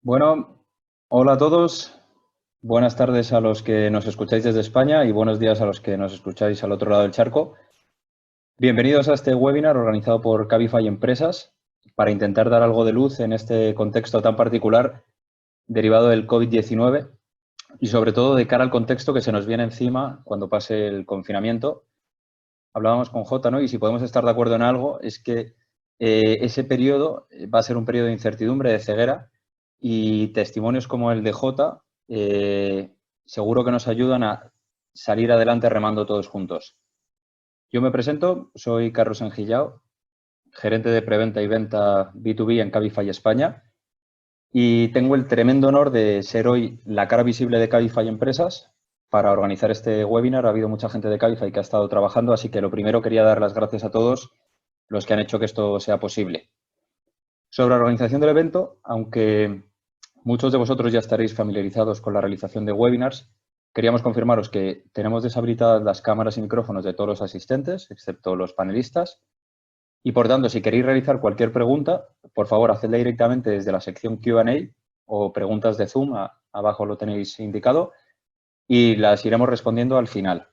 Bueno, hola a todos. Buenas tardes a los que nos escucháis desde España y buenos días a los que nos escucháis al otro lado del charco. Bienvenidos a este webinar organizado por Cabify Empresas para intentar dar algo de luz en este contexto tan particular derivado del COVID-19 y sobre todo de cara al contexto que se nos viene encima cuando pase el confinamiento. Hablábamos con Jota, ¿no? Y si podemos estar de acuerdo en algo es que ese periodo va a ser un periodo de incertidumbre, de ceguera, y testimonios como el de Jota seguro que nos ayudan a salir adelante remando todos juntos. Yo me presento, soy Carlos Engillao, gerente de preventa y venta B2B en Cabify España, y tengo el tremendo honor de ser hoy la cara visible de Cabify Empresas para organizar este webinar. Ha habido mucha gente de Cabify que ha estado trabajando, así que lo primero quería dar las gracias a todos los que han hecho que esto sea posible. Sobre la organización del evento, aunque muchos de vosotros ya estaréis familiarizados con la realización de webinars, queríamos confirmaros que tenemos deshabilitadas las cámaras y micrófonos de todos los asistentes, excepto los panelistas. Y, por tanto, si queréis realizar cualquier pregunta, por favor, hacedla directamente desde la sección Q&A o preguntas de Zoom, abajo lo tenéis indicado, y las iremos respondiendo al final.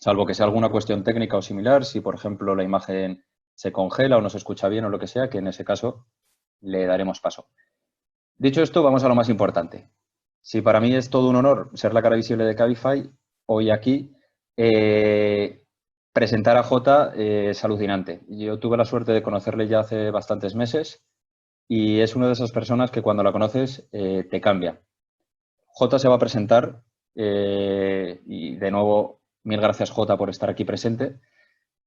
Salvo que sea alguna cuestión técnica o similar, si, por ejemplo, la imagen se congela o no se escucha bien o lo que sea, que en ese caso le daremos paso. Dicho esto, vamos a lo más importante. Si para mí es todo un honor ser la cara visible de Cabify, hoy aquí presentar a Jota es alucinante. Yo tuve la suerte de conocerle ya hace bastantes meses y es una de esas personas que cuando la conoces te cambia. Jota se va a presentar y de nuevo, mil gracias Jota por estar aquí presente,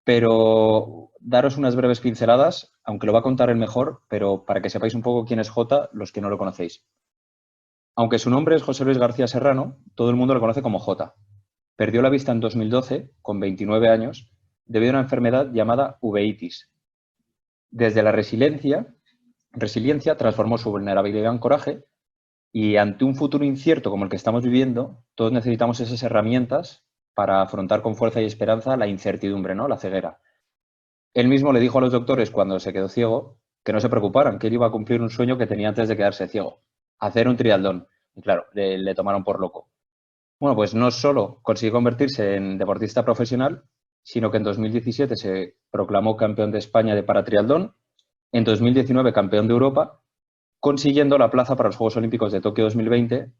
pero daros unas breves pinceladas, aunque lo va a contar él mejor, pero para que sepáis un poco quién es Jota, los que no lo conocéis. Aunque su nombre es José Luis García Serrano, todo el mundo lo conoce como Jota. Perdió la vista en 2012, con 29 años, debido a una enfermedad llamada uveitis. Desde la resiliencia transformó su vulnerabilidad en coraje y ante un futuro incierto como el que estamos viviendo, todos necesitamos esas herramientas para afrontar con fuerza y esperanza la incertidumbre, ¿no? La ceguera. Él mismo le dijo a los doctores cuando se quedó ciego que no se preocuparan, que él iba a cumplir un sueño que tenía antes de quedarse ciego, hacer un triatlón. Y claro, le tomaron por loco. Bueno, pues no solo consiguió convertirse en deportista profesional, sino que en 2017 se proclamó campeón de España de paratriatlón, en 2019 campeón de Europa, consiguiendo la plaza para los Juegos Olímpicos de Tokio 2020,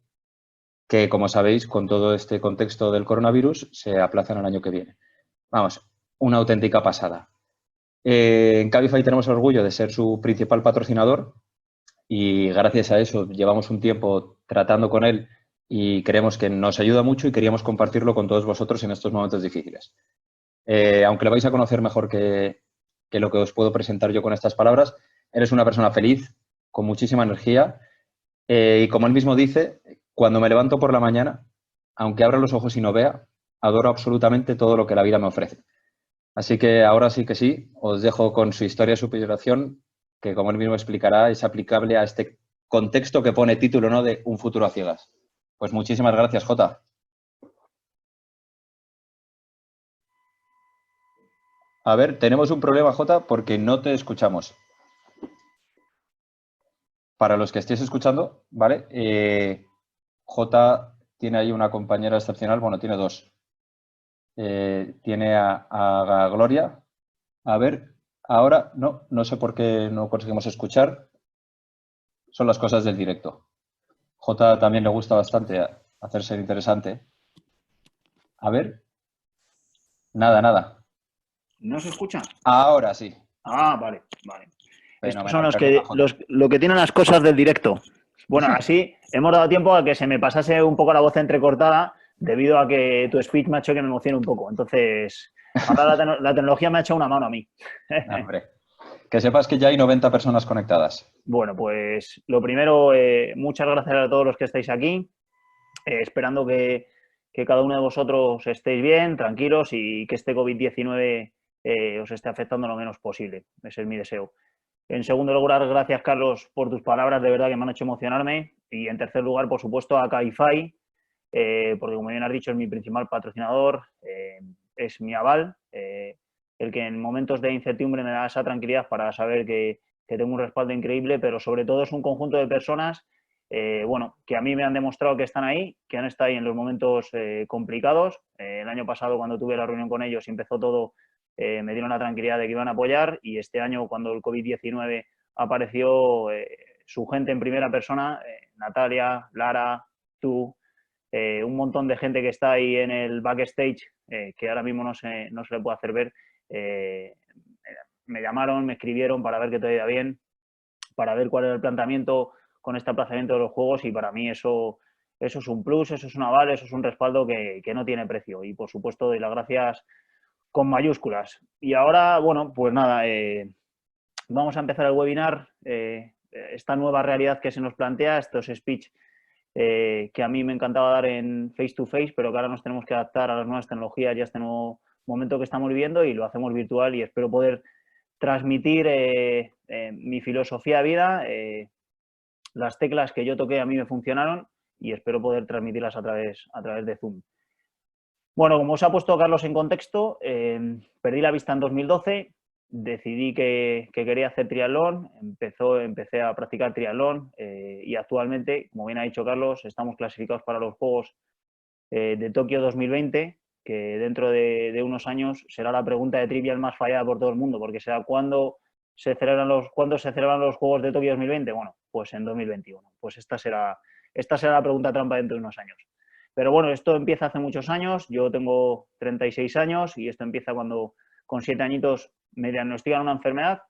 que, como sabéis, con todo este contexto del coronavirus, se aplazan el año que viene. Vamos, una auténtica pasada. En Cabify tenemos el orgullo de ser su principal patrocinador y gracias a eso llevamos un tiempo tratando con él y creemos que nos ayuda mucho y queríamos compartirlo con todos vosotros en estos momentos difíciles. Aunque lo vais a conocer mejor que lo que os puedo presentar yo con estas palabras, eres una persona feliz, con muchísima energía y como él mismo dice, cuando me levanto por la mañana, aunque abra los ojos y no vea, adoro absolutamente todo lo que la vida me ofrece. Así que ahora sí que sí, os dejo con su historia de superación, que como él mismo explicará, es aplicable a este contexto que pone título, ¿no?, de Un futuro a ciegas. Pues muchísimas gracias, Jota. A ver, tenemos un problema, Jota, porque no te escuchamos. Para los que estéis escuchando, ¿vale? Jota tiene ahí una compañera excepcional, bueno, tiene dos. Tiene a Gloria. A ver, ahora no sé por qué no conseguimos escuchar. Son las cosas del directo. Jota también le gusta bastante hacerse interesante. A ver, nada. ¿No se escucha? Ahora sí. Ah, vale, vale. Estos son Fenomenal, perdona, Jota. lo que tienen las cosas del directo. Bueno, así hemos dado tiempo a que se me pasase un poco la voz entrecortada debido a que tu speech me ha hecho que me emocione un poco. Entonces, ahora la tecnología me ha hecho una mano a mí. Hombre, que sepas que ya hay 90 personas conectadas. Bueno, pues lo primero, muchas gracias a todos los que estáis aquí. Esperando que cada uno de vosotros estéis bien, tranquilos y que este COVID-19 os esté afectando lo menos posible. Ese es mi deseo. En segundo lugar, gracias, Carlos, por tus palabras, de verdad que me han hecho emocionarme. Y en tercer lugar, por supuesto, a Cabify, porque como bien has dicho, es mi principal patrocinador, es mi aval, el que en momentos de incertidumbre me da esa tranquilidad para saber que tengo un respaldo increíble, pero sobre todo es un conjunto de personas bueno, que a mí me han demostrado que están ahí, que han estado ahí en los momentos complicados. El año pasado, cuando tuve la reunión con ellos y empezó todo, me dieron la tranquilidad de que iban a apoyar, y este año, cuando el COVID-19 apareció, su gente en primera persona, Natalia, Lara, tú, un montón de gente que está ahí en el backstage, que ahora mismo no se le puede hacer ver, me llamaron, me escribieron para ver que todo iba bien, para ver cuál era el planteamiento con este aplazamiento de los juegos, y para mí eso es un plus, eso es un aval, eso es un respaldo que no tiene precio, y por supuesto doy las gracias con mayúsculas. Y ahora, bueno, pues nada, vamos a empezar el webinar, esta nueva realidad que se nos plantea, estos speech que a mí me encantaba dar en face to face, pero que ahora nos tenemos que adaptar a las nuevas tecnologías y a este nuevo momento que estamos viviendo, y lo hacemos virtual, y espero poder transmitir mi filosofía de vida, las teclas que yo toqué a mí me funcionaron, y espero poder transmitirlas a través de Zoom. Bueno, como os ha puesto Carlos en contexto, perdí la vista en 2012, decidí que quería hacer triatlón, empecé a practicar triatlón, y actualmente, como bien ha dicho Carlos, estamos clasificados para los Juegos de Tokio 2020, que dentro de unos años será la pregunta de trivial más fallada por todo el mundo, porque será ¿cuándo se celebran los Juegos de Tokio 2020? Bueno, pues en 2021. Pues esta será la pregunta trampa dentro de unos años. Pero bueno, esto empieza hace muchos años, yo tengo 36 años, y esto empieza cuando con 7 añitos me diagnostican una enfermedad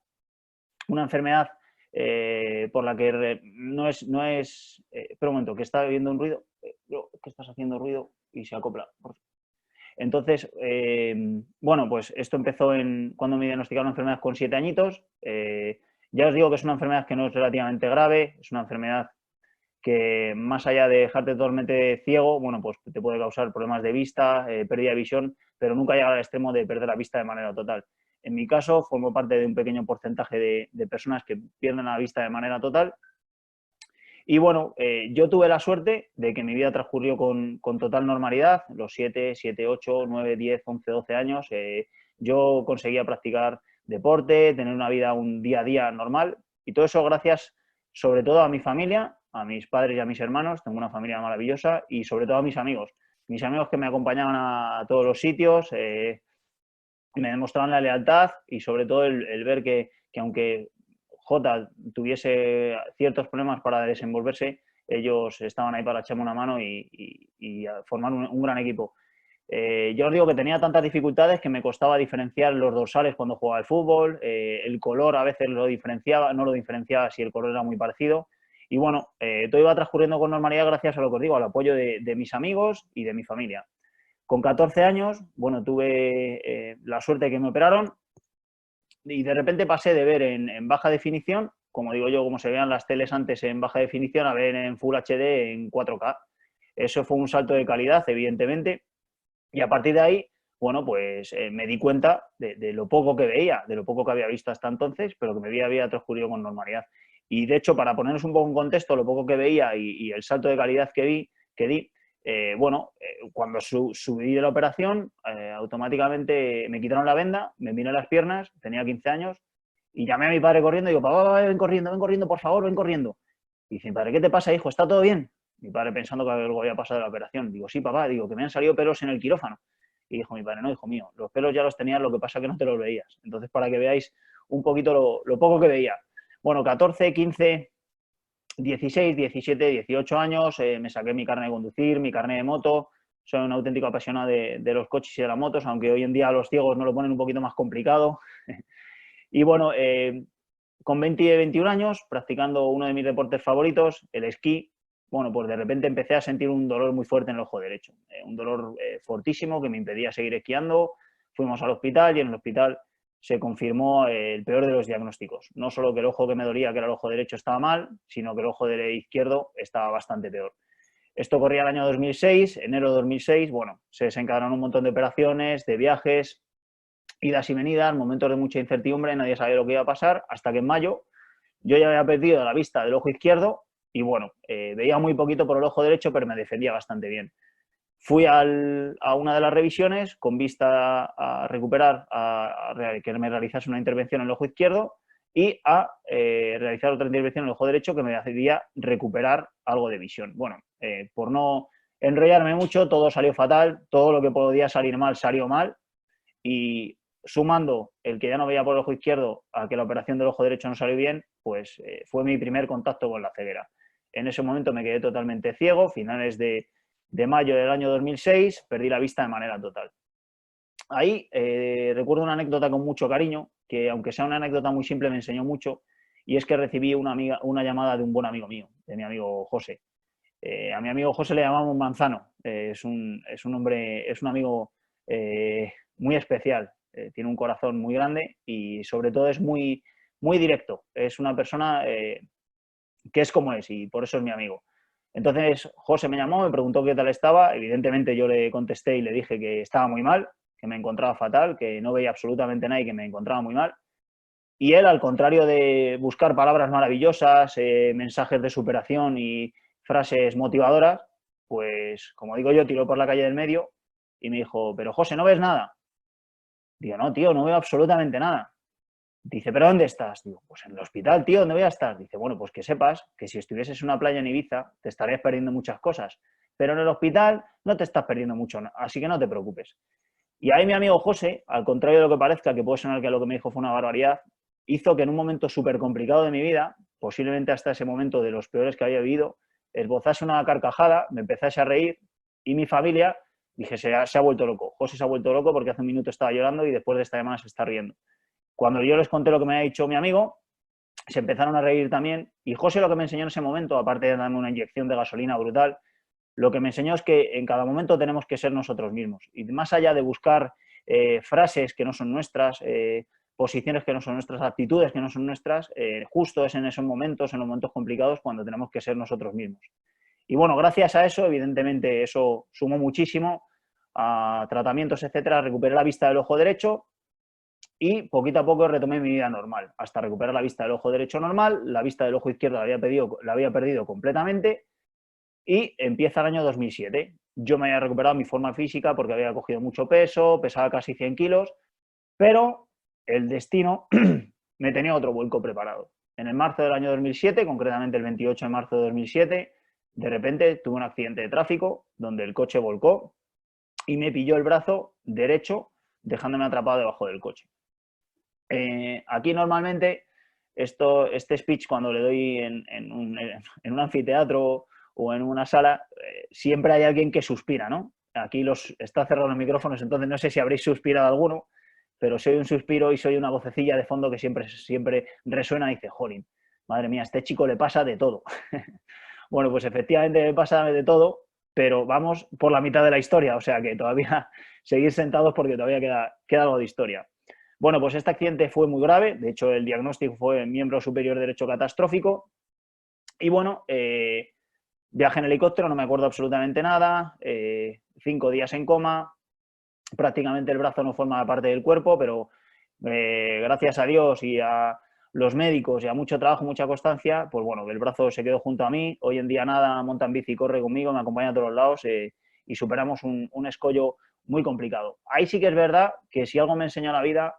por la que no es espera un momento, que está viendo un ruido, que estás haciendo ruido y se acopla. Entonces, bueno, pues esto empezó cuando me diagnosticaron una enfermedad con 7 añitos. Ya os digo que es una enfermedad que no es relativamente grave, es una enfermedad que, más allá de dejarte totalmente ciego, bueno, pues te puede causar problemas de vista, pérdida de visión, pero nunca llega al extremo de perder la vista de manera total. En mi caso, formo parte de un pequeño porcentaje de personas que pierden la vista de manera total. Y bueno, yo tuve la suerte de que mi vida transcurrió con total normalidad. Los 7, 8, 9, 10, 11, 12 años, yo conseguía practicar deporte, tener una vida, un día a día normal, y todo eso gracias sobre todo a mi familia, a mis padres y a mis hermanos. Tengo una familia maravillosa, y sobre todo a mis amigos que me acompañaban a todos los sitios, me demostraban la lealtad, y sobre todo el ver que aunque Jota tuviese ciertos problemas para desenvolverse, ellos estaban ahí para echarme una mano y formar un gran equipo. Yo os digo que tenía tantas dificultades que me costaba diferenciar los dorsales cuando jugaba al fútbol, el color a veces no lo diferenciaba si el color era muy parecido. Y bueno, todo iba transcurriendo con normalidad gracias a lo que os digo, al apoyo de mis amigos y de mi familia. Con 14 años, bueno, tuve la suerte de que me operaron, y de repente pasé de ver en baja definición, como digo yo, como se veían las teles antes en baja definición, a ver en Full HD en 4K. Eso fue un salto de calidad, evidentemente, y a partir de ahí, bueno, pues me di cuenta de lo poco que veía, de lo poco que había visto hasta entonces, pero que mi había transcurrido con normalidad. Y de hecho, para ponernos un poco en contexto, lo poco que veía y el salto de calidad que di, cuando subí de la operación, automáticamente me quitaron la venda, me miré las piernas, tenía 15 años, y llamé a mi padre corriendo y digo, papá, ven corriendo, por favor, ven corriendo. Y dice, padre, ¿qué te pasa, hijo? ¿Está todo bien? Mi padre, pensando que algo había pasado de la operación. Digo, sí, papá, digo, que me han salido pelos en el quirófano. Y dijo mi padre, no, hijo mío, los pelos ya los tenías, lo que pasa es que no te los veías. Entonces, para que veáis un poquito lo poco que veía. Bueno, 14, 15, 16, 17, 18 años, me saqué mi carnet de conducir, mi carnet de moto. Soy un auténtico apasionado de los coches y de las motos, aunque hoy en día a los ciegos nos lo ponen un poquito más complicado. Y bueno, con 20 y 21 años, practicando uno de mis deportes favoritos, el esquí, bueno, pues de repente empecé a sentir un dolor muy fuerte en el ojo derecho. Un dolor fortísimo que me impedía seguir esquiando. Fuimos al hospital, y en el hospital se confirmó el peor de los diagnósticos. No solo que el ojo que me dolía, que era el ojo derecho, estaba mal, sino que el ojo izquierdo estaba bastante peor. Esto corría el año 2006, enero de 2006, bueno, se desencadenaron un montón de operaciones, de viajes, idas y venidas, momentos de mucha incertidumbre, nadie sabía lo que iba a pasar, hasta que en mayo yo ya había perdido la vista del ojo izquierdo, y bueno, veía muy poquito por el ojo derecho, pero me defendía bastante bien. Fui a una de las revisiones con vista a recuperar, que me realizase una intervención en el ojo izquierdo. y a realizar otra intervención en el ojo derecho que me hacía recuperar algo de visión. Bueno, por no enrollarme mucho, todo salió fatal, todo lo que podía salir mal salió mal, y sumando el que ya no veía por el ojo izquierdo a que la operación del ojo derecho no salió bien, pues fue mi primer contacto con la ceguera. En ese momento me quedé totalmente ciego, finales de mayo del año 2006, perdí la vista de manera total. Ahí recuerdo una anécdota con mucho cariño, que aunque sea una anécdota muy simple me enseñó mucho, y es que recibí una llamada de un buen amigo mío, de mi amigo José. A mi amigo José le llamamos Manzano, es un hombre, es un amigo muy especial, tiene un corazón muy grande y sobre todo es muy, muy directo, es una persona que es como es y por eso es mi amigo. Entonces José me llamó, me preguntó qué tal estaba, evidentemente yo le contesté y le dije que estaba muy mal, que me encontraba fatal, que no veía absolutamente nada y que me encontraba muy mal. Y él, al contrario de buscar palabras maravillosas, mensajes de superación y frases motivadoras, pues, como digo yo, tiró por la calle del medio y me dijo, pero José, ¿no ves nada? Digo, no, tío, no veo absolutamente nada. Dice, ¿pero dónde estás? Digo, pues en el hospital, tío, ¿dónde voy a estar? Dice, bueno, pues que sepas que si estuvieses en una playa en Ibiza te estarías perdiendo muchas cosas, pero en el hospital no te estás perdiendo mucho, así que no te preocupes. Y ahí mi amigo José, al contrario de lo que parezca, que puede sonar que lo que me dijo fue una barbaridad, hizo que en un momento súper complicado de mi vida, posiblemente hasta ese momento de los peores que había vivido, esbozase una carcajada, me empezase a reír y mi familia, dije, se ha vuelto loco. José se ha vuelto loco porque hace un minuto estaba llorando y después de esta llamada se está riendo. Cuando yo les conté lo que me había dicho mi amigo, se empezaron a reír también y José lo que me enseñó en ese momento, aparte de darme una inyección de gasolina brutal, lo que me enseñó es que en cada momento tenemos que ser nosotros mismos. Y más allá de buscar frases que no son nuestras, posiciones que no son nuestras, actitudes que no son nuestras, justo es en esos momentos, en los momentos complicados, cuando tenemos que ser nosotros mismos. Y bueno, gracias a eso, evidentemente, eso sumó muchísimo a tratamientos, etcétera. Recuperé la vista del ojo derecho y poquito a poco retomé mi vida normal, hasta recuperar la vista del ojo derecho normal. La vista del ojo izquierdo la había perdido completamente. Y empieza el año 2007. Yo me había recuperado mi forma física porque había cogido mucho peso, pesaba casi 100 kilos, pero el destino me tenía otro vuelco preparado. En el marzo del año 2007, concretamente el 28 de marzo de 2007, de repente tuve un accidente de tráfico donde el coche volcó y me pilló el brazo derecho dejándome atrapado debajo del coche. Aquí normalmente este speech cuando le doy en un anfiteatro o en una sala, siempre hay alguien que suspira, ¿no? Aquí está cerrado los micrófonos, entonces no sé si habréis suspirado alguno, pero soy un suspiro y soy una vocecilla de fondo que siempre resuena y dice, jolín, madre mía, a este chico le pasa de todo. Bueno, pues efectivamente me pasa de todo, pero vamos por la mitad de la historia, o sea que todavía seguir sentados porque todavía queda algo de historia. Bueno, pues este accidente fue muy grave, de hecho el diagnóstico fue miembro superior derecho catastrófico y bueno, viaje en helicóptero, no me acuerdo absolutamente nada, 5 días en coma, prácticamente el brazo no forma parte del cuerpo, pero gracias a Dios y a los médicos y a mucho trabajo, mucha constancia, pues bueno, el brazo se quedó junto a mí, hoy en día nada, monta en bici, corre conmigo, me acompaña a todos lados y superamos un escollo muy complicado. Ahí sí que es verdad que si algo me enseñó la vida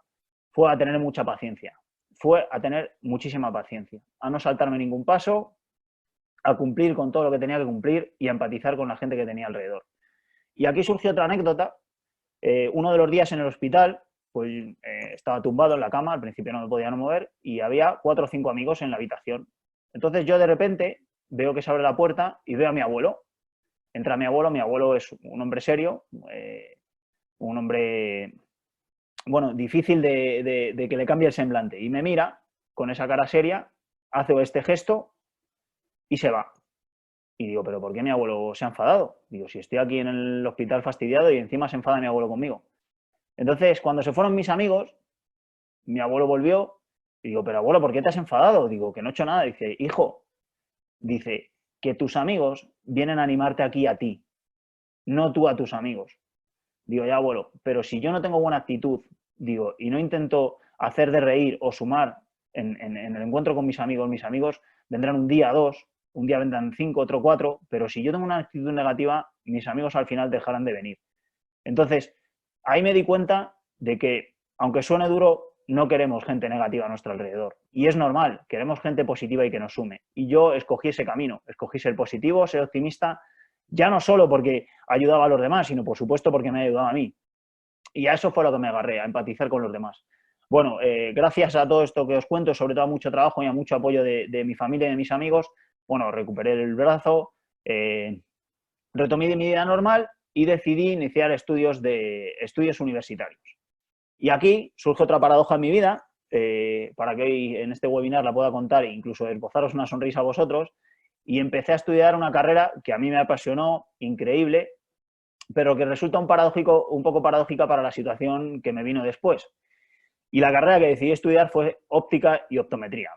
fue a tener mucha paciencia, fue a tener muchísima paciencia, a no saltarme ningún paso, a cumplir con todo lo que tenía que cumplir y a empatizar con la gente que tenía alrededor. Y aquí surgió otra anécdota. Uno de los días en el hospital, pues estaba tumbado en la cama, al principio no me podía mover y había 4 o 5 amigos en la habitación. Entonces yo de repente veo que se abre la puerta y veo a mi abuelo. Entra mi abuelo es un hombre serio, un hombre, bueno, difícil de que le cambie el semblante. Y me mira con esa cara seria, hace este gesto y se va. Y digo, ¿pero por qué mi abuelo se ha enfadado? Digo, si estoy aquí en el hospital fastidiado y encima se enfada mi abuelo conmigo. Entonces, cuando se fueron mis amigos, mi abuelo volvió y digo, pero abuelo, ¿por qué te has enfadado? Digo, que no he hecho nada. Dice, hijo, dice, que tus amigos vienen a animarte aquí a ti, no tú a tus amigos. Digo, ya abuelo, pero si yo no tengo buena actitud, digo, y no intento hacer de reír o sumar en el encuentro con mis amigos vendrán un día 2, un día vendrán 5, otro 4, pero si yo tengo una actitud negativa, mis amigos al final dejarán de venir. Entonces, ahí me di cuenta de que, aunque suene duro, no queremos gente negativa a nuestro alrededor. Y es normal, queremos gente positiva y que nos sume. Y yo escogí ese camino, escogí ser positivo, ser optimista, ya no solo porque ayudaba a los demás, sino por supuesto porque me ha ayudado a mí. Y a eso fue lo que me agarré, a empatizar con los demás. Bueno, gracias a todo esto que os cuento, sobre todo a mucho trabajo y a mucho apoyo de mi familia y de mis amigos, bueno, recuperé el brazo, retomé mi vida normal y decidí iniciar estudios universitarios. Y aquí surge otra paradoja en mi vida, para que hoy en este webinar la pueda contar e incluso esbozaros una sonrisa a vosotros, y empecé a estudiar una carrera que a mí me apasionó, increíble, pero que resulta un poco paradójica para la situación que me vino después. Y la carrera que decidí estudiar fue óptica y optometría.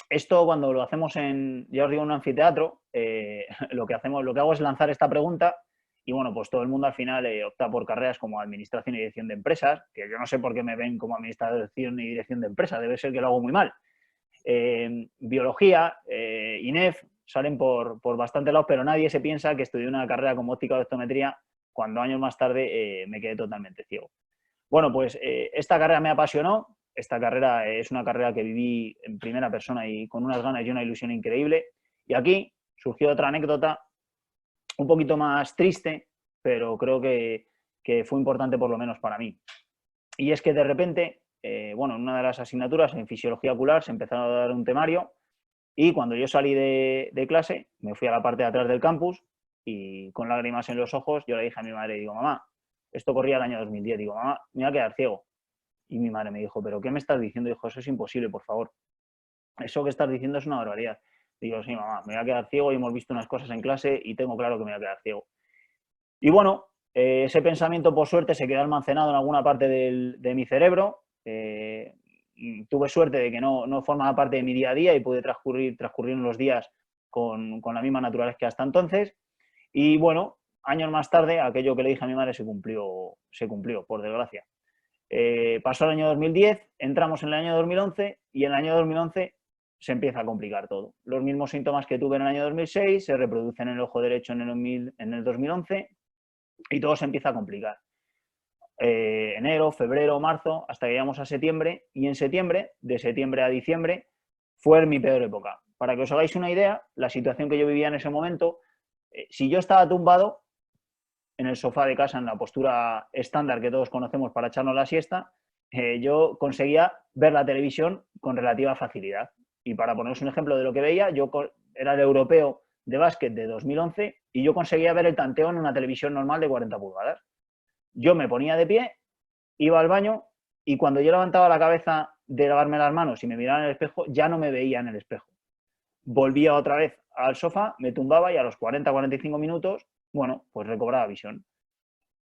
Esto cuando lo hacemos ya os digo, en un anfiteatro, lo que hago es lanzar esta pregunta y bueno, pues todo el mundo al final opta por carreras como administración y dirección de empresas, que yo no sé por qué me ven como administración y dirección de empresas, debe ser que lo hago muy mal. Biología, INEF, salen por bastante lados, pero nadie se piensa que estudié una carrera como óptica o optometría cuando años más tarde me quedé totalmente ciego. Bueno, pues esta carrera me apasionó, esta carrera es una carrera que viví en primera persona y con unas ganas y una ilusión increíble. Y aquí surgió otra anécdota un poquito más triste, pero creo que fue importante por lo menos para mí. Y es que de repente, bueno, en una de las asignaturas, en fisiología ocular, se empezaron a dar un temario y cuando yo salí de clase, me fui a la parte de atrás del campus y con lágrimas en los ojos, yo le dije a mi madre, digo, mamá, esto corría el año 2010, digo, mamá, me voy a quedar ciego. Y mi madre me dijo, ¿pero qué me estás diciendo? Dijo, eso es imposible, por favor. Eso que estás diciendo es una barbaridad. Digo, sí, mamá, me voy a quedar ciego y hemos visto unas cosas en clase y tengo claro que me voy a quedar ciego. Y bueno, ese pensamiento, por suerte, se quedó almacenado en alguna parte de mi cerebro. Tuve suerte de que no formaba parte de mi día a día y pude transcurrir los días con la misma naturaleza que hasta entonces. Y bueno, años más tarde, aquello que le dije a mi madre se cumplió, por desgracia. Pasó el año 2010, entramos en el año 2011 y en el año 2011 se empieza a complicar todo. Los mismos síntomas que tuve en el año 2006 se reproducen en el ojo derecho en el 2011 y todo se empieza a complicar. Enero, febrero, marzo, hasta que llegamos a septiembre y en septiembre, de septiembre a diciembre, fue mi peor época. Para que os hagáis una idea, la situación que yo vivía en ese momento, si yo estaba tumbado en el sofá de casa en la postura estándar que todos conocemos para echarnos la siesta, yo conseguía ver la televisión con relativa facilidad. Y para poneros un ejemplo de lo que veía, yo era el europeo de básquet de 2011 y yo conseguía ver el tanteo en una televisión normal de 40 pulgadas. Yo me ponía de pie, iba al baño y cuando yo levantaba la cabeza de lavarme las manos y me miraba en el espejo, ya no me veía en el espejo. Volvía otra vez al sofá, me tumbaba y a los 40-45 minutos, bueno, pues recobraba visión.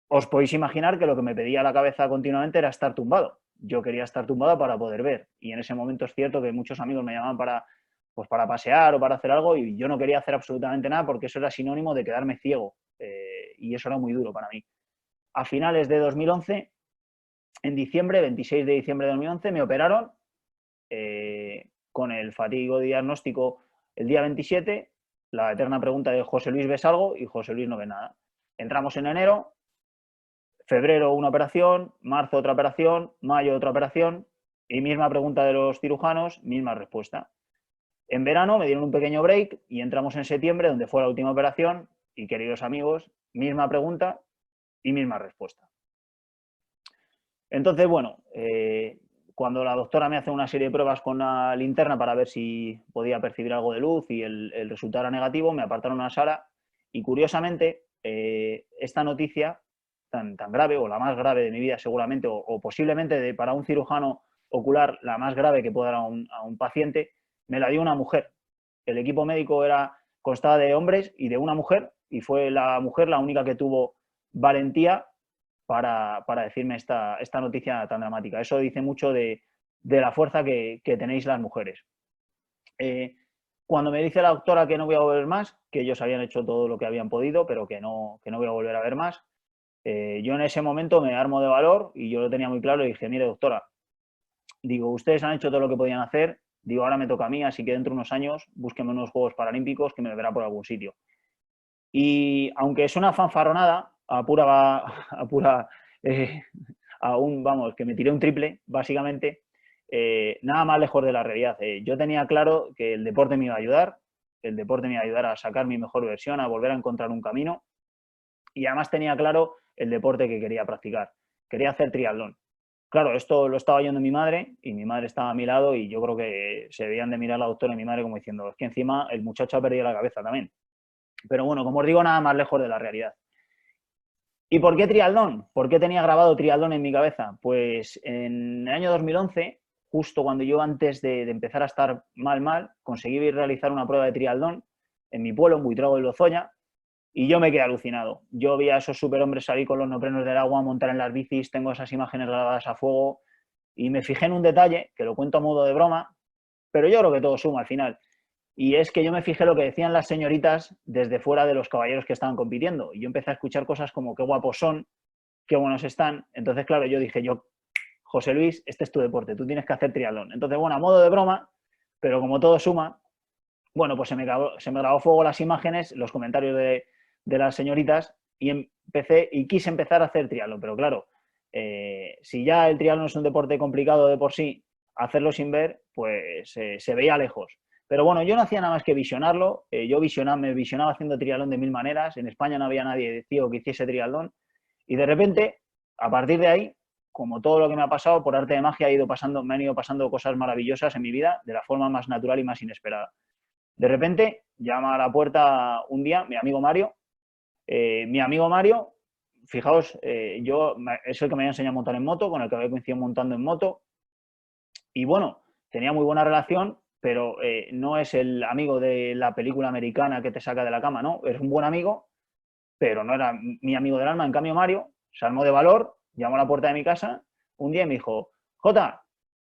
Os podéis imaginar que lo que me pedía la cabeza continuamente era estar tumbado. Yo quería estar tumbado para poder ver. Y en ese momento es cierto que muchos amigos me llamaban para pasear o para hacer algo y yo no quería hacer absolutamente nada porque eso era sinónimo de quedarme ciego. Y eso era muy duro para mí. A finales de 2011, en diciembre, 26 de diciembre de 2011, me operaron con el fatídico diagnóstico el día 27, la eterna pregunta de José Luis, ¿ves algo? Y José Luis no ve nada. Entramos en enero, febrero una operación, marzo otra operación, mayo otra operación y misma pregunta de los cirujanos, misma respuesta. En verano me dieron un pequeño break y entramos en septiembre, donde fue la última operación y, queridos amigos, misma pregunta y misma respuesta. Entonces, bueno, cuando la doctora me hace una serie de pruebas con la linterna para ver si podía percibir algo de luz y el resultado era negativo, me apartaron a una sala y, curiosamente, esta noticia tan grave, o la más grave de mi vida seguramente, o posiblemente para un cirujano ocular la más grave que pueda dar a un paciente, me la dio una mujer. El equipo médico constaba de hombres y de una mujer, y fue la mujer la única que tuvo valentía para decirme esta noticia tan dramática. Eso dice mucho de la fuerza que tenéis las mujeres. Cuando me dice la doctora que no voy a volver más, que ellos habían hecho todo lo que habían podido, pero que no voy a volver a ver más, yo en ese momento me armo de valor y yo lo tenía muy claro y dije, mire doctora, digo, ustedes han hecho todo lo que podían hacer, digo, ahora me toca a mí, así que dentro de unos años búsquenme unos Juegos Paralímpicos que me verá por algún sitio. Y aunque es una fanfarronada, a pura vamos, que me tiré un triple, básicamente, nada más lejos de la realidad. Yo tenía claro que el deporte me iba a ayudar, el deporte me iba a ayudar a sacar mi mejor versión, a volver a encontrar un camino, y además tenía claro el deporte que quería practicar. Quería hacer triatlón. Claro, esto lo estaba oyendo mi madre y mi madre estaba a mi lado y yo creo que se debían de mirar la doctora y mi madre como diciendo, es que encima el muchacho ha perdido la cabeza también. Pero bueno, como os digo, nada más lejos de la realidad. ¿Y por qué triatlón? ¿Por qué tenía grabado triatlón en mi cabeza? Pues en el año 2011, justo cuando yo antes de empezar a estar mal, conseguí realizar una prueba de triatlón en mi pueblo, en Buitrago de Lozoya, y yo me quedé alucinado. Yo vi a esos superhombres salir con los neoprenos del agua, montar en las bicis, tengo esas imágenes grabadas a fuego, y me fijé en un detalle, que lo cuento a modo de broma, pero yo creo que todo suma al final. Y es que yo me fijé lo que decían las señoritas desde fuera de los caballeros que estaban compitiendo. Y yo empecé a escuchar cosas como qué guapos son, qué buenos están. Entonces, claro, yo dije, José Luis, este es tu deporte, tú tienes que hacer triatlón. Entonces, bueno, a modo de broma, pero como todo suma, bueno, pues se me grabó fuego las imágenes, los comentarios de las señoritas y quise empezar a hacer triatlón. Pero claro, si ya el triatlón es un deporte complicado de por sí, hacerlo sin ver, pues se veía lejos. Pero bueno, yo no hacía nada más que visionarlo. Yo me visionaba haciendo triatlón de mil maneras. En España no había nadie tío que hiciese triatlón. Y de repente, a partir de ahí, como todo lo que me ha pasado, por arte de magia me han ido pasando cosas maravillosas en mi vida de la forma más natural y más inesperada. De repente, llama a la puerta un día mi amigo Mario. Mi amigo Mario, fijaos, es el que me había enseñado a montar en moto, con el que había coincidido montando en moto. Y bueno, tenía muy buena relación, pero no es el amigo de la película americana que te saca de la cama, ¿no? Es un buen amigo, pero no era mi amigo del alma. En cambio, Mario se armó de valor, llamó a la puerta de mi casa un día y me dijo, Jota,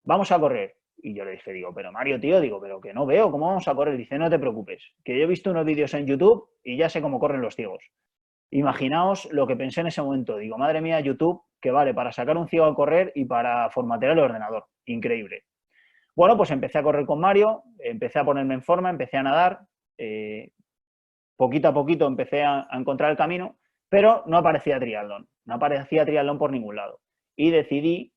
vamos a correr. Y yo le dije, pero Mario, tío, pero que no veo, ¿cómo vamos a correr? Dice, no te preocupes, que yo he visto unos vídeos en YouTube y ya sé cómo corren los ciegos. Imaginaos lo que pensé en ese momento. Digo, madre mía, YouTube, que vale para sacar un ciego a correr y para formatear el ordenador. Increíble. Bueno, pues empecé a correr con Mario, empecé a ponerme en forma, empecé a nadar, poquito a poquito empecé a encontrar el camino, pero no aparecía triatlón por ningún lado. Y decidí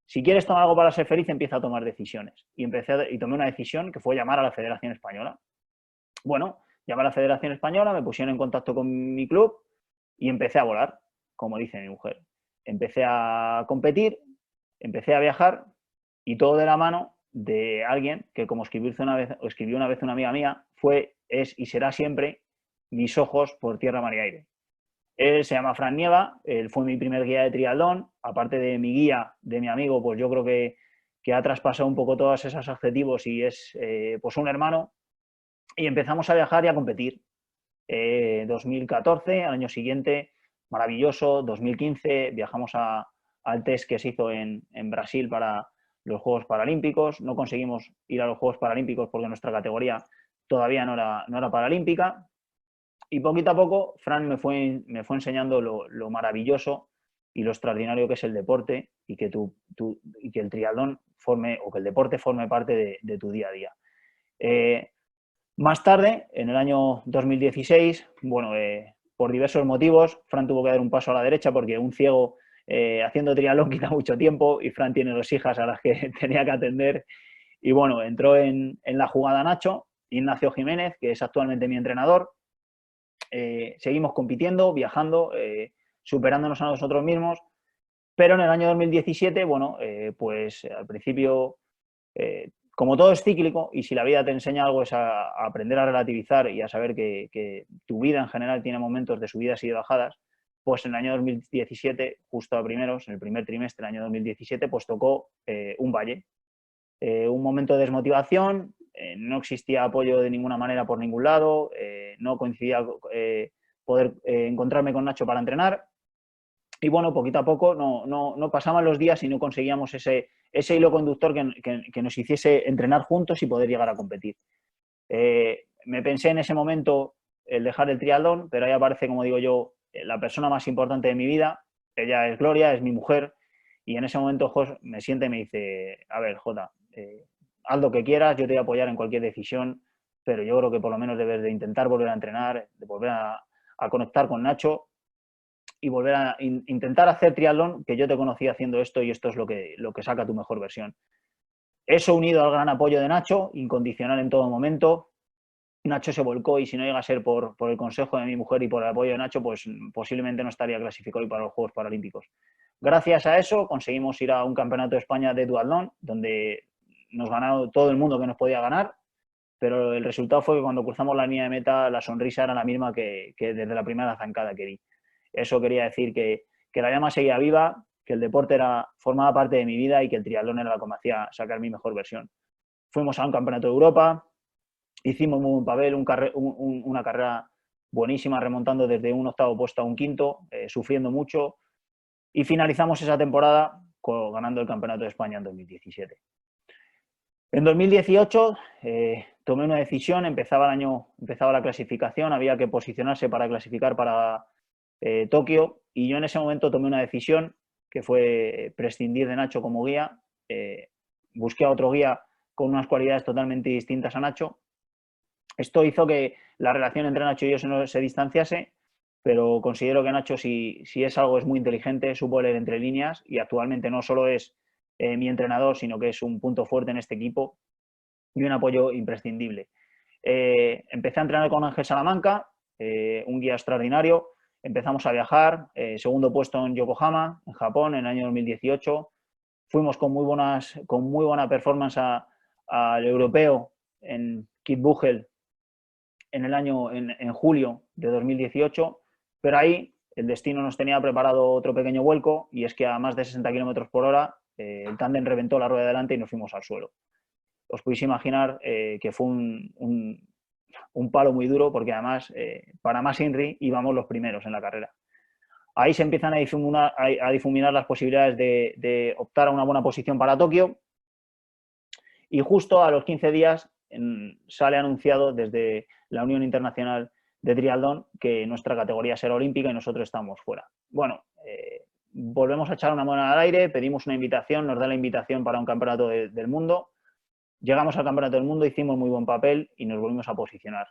si quieres tomar algo para ser feliz, empieza a tomar decisiones. Y tomé una decisión que fue llamar a la Federación Española. Bueno, llamé a la Federación Española, me pusieron en contacto con mi club y empecé a volar, como dice mi mujer. Empecé a competir, empecé a viajar y todo de la mano de alguien que, como escribió una vez una amiga mía, es y será siempre mis ojos por tierra, mar y aire. Él se llama Fran Nieva, él fue mi primer guía de triatlón, aparte de mi guía, de mi amigo, pues yo creo que ha traspasado un poco todos esos adjetivos y es pues un hermano. Y empezamos a viajar y a competir. 2014, al año siguiente, maravilloso. 2015 viajamos al test que se hizo en Brasil para los Juegos Paralímpicos. No conseguimos ir a los Juegos Paralímpicos porque nuestra categoría todavía no era paralímpica. Y poquito a poco, Fran me fue enseñando lo maravilloso y lo extraordinario que es el deporte y que el triatlón que el deporte forme parte de tu día a día. Más tarde, en el año 2016, bueno, por diversos motivos, Fran tuvo que dar un paso a la derecha porque un ciego haciendo triatlón quita mucho tiempo y Fran tiene 2 hijas a las que tenía que atender. Y bueno, entró en la jugada Nacho, Ignacio Jiménez, que es actualmente mi entrenador. Seguimos compitiendo, viajando, superándonos a nosotros mismos, pero en el año 2017, bueno, pues al principio, como todo es cíclico y si la vida te enseña algo es a aprender a relativizar y a saber que tu vida en general tiene momentos de subidas y de bajadas, pues en el año 2017, justo a primeros, en el primer trimestre del año 2017, pues tocó un valle. Un momento de desmotivación, no existía apoyo de ninguna manera por ningún lado, no coincidía poder encontrarme con Nacho para entrenar y bueno, poquito a poco no pasaban los días y no conseguíamos ese hilo conductor que nos hiciese entrenar juntos y poder llegar a competir. Me pensé en ese momento el dejar el triatlón, pero ahí aparece, como digo yo, la persona más importante de mi vida. Ella es Gloria, es mi mujer, y en ese momento Jos me siente y me dice, a ver, Jota, haz lo que quieras, yo te voy a apoyar en cualquier decisión, pero yo creo que por lo menos debes de intentar volver a entrenar, de volver a conectar con Nacho. y volver a intentar hacer triatlón, que yo te conocí haciendo esto y esto es lo que saca tu mejor versión. Eso unido al gran apoyo de Nacho, incondicional en todo momento. Nacho se volcó y si no llega a ser por el consejo de mi mujer y por el apoyo de Nacho, pues posiblemente no estaría clasificado hoy para los Juegos Paralímpicos. Gracias a eso conseguimos ir a un campeonato de España de duatlón, donde nos ganó todo el mundo que nos podía ganar, pero el resultado fue que cuando cruzamos la línea de meta la sonrisa era la misma que desde la primera zancada que di. Eso quería decir que la llama seguía viva, que el deporte formaba parte de mi vida y que el triatlón era lo que me hacía sacar mi mejor versión. Fuimos a un campeonato de Europa, hicimos muy buen papel, una carrera buenísima, remontando desde un 8º puesto a un 5º, sufriendo mucho, y finalizamos esa temporada ganando el Campeonato de España en 2017. En 2018 tomé una decisión, empezaba la clasificación, había que posicionarse para clasificar para Tokio, y yo en ese momento tomé una decisión que fue prescindir de Nacho como guía. Busqué a otro guía con unas cualidades totalmente distintas a Nacho. Esto hizo que la relación entre Nacho y yo se distanciase, pero considero que Nacho, si es algo, es muy inteligente, supo leer entre líneas y actualmente no solo es mi entrenador, sino que es un punto fuerte en este equipo y un apoyo imprescindible. Empecé a entrenar con Ángel Salamanca, un guía extraordinario. Empezamos a viajar, segundo puesto en Yokohama, en Japón, en el año 2018. Fuimos con muy buena performance al europeo en Kitzbühel en julio de 2018, pero ahí el destino nos tenía preparado otro pequeño vuelco, y es que a más de 60 km por hora el tándem reventó la rueda de delante y nos fuimos al suelo. Os podéis imaginar que fue un palo muy duro, porque además, para más INRI, íbamos los primeros en la carrera. Ahí se empiezan a difuminar las posibilidades de optar a una buena posición para Tokio, y justo a los 15 días sale anunciado desde la Unión Internacional de Triatlón que nuestra categoría será olímpica y nosotros estamos fuera. Bueno, volvemos a echar una moneda al aire, pedimos una invitación, nos da la invitación para un campeonato del mundo. Llegamos al campeonato del mundo, hicimos muy buen papel y nos volvimos a posicionar.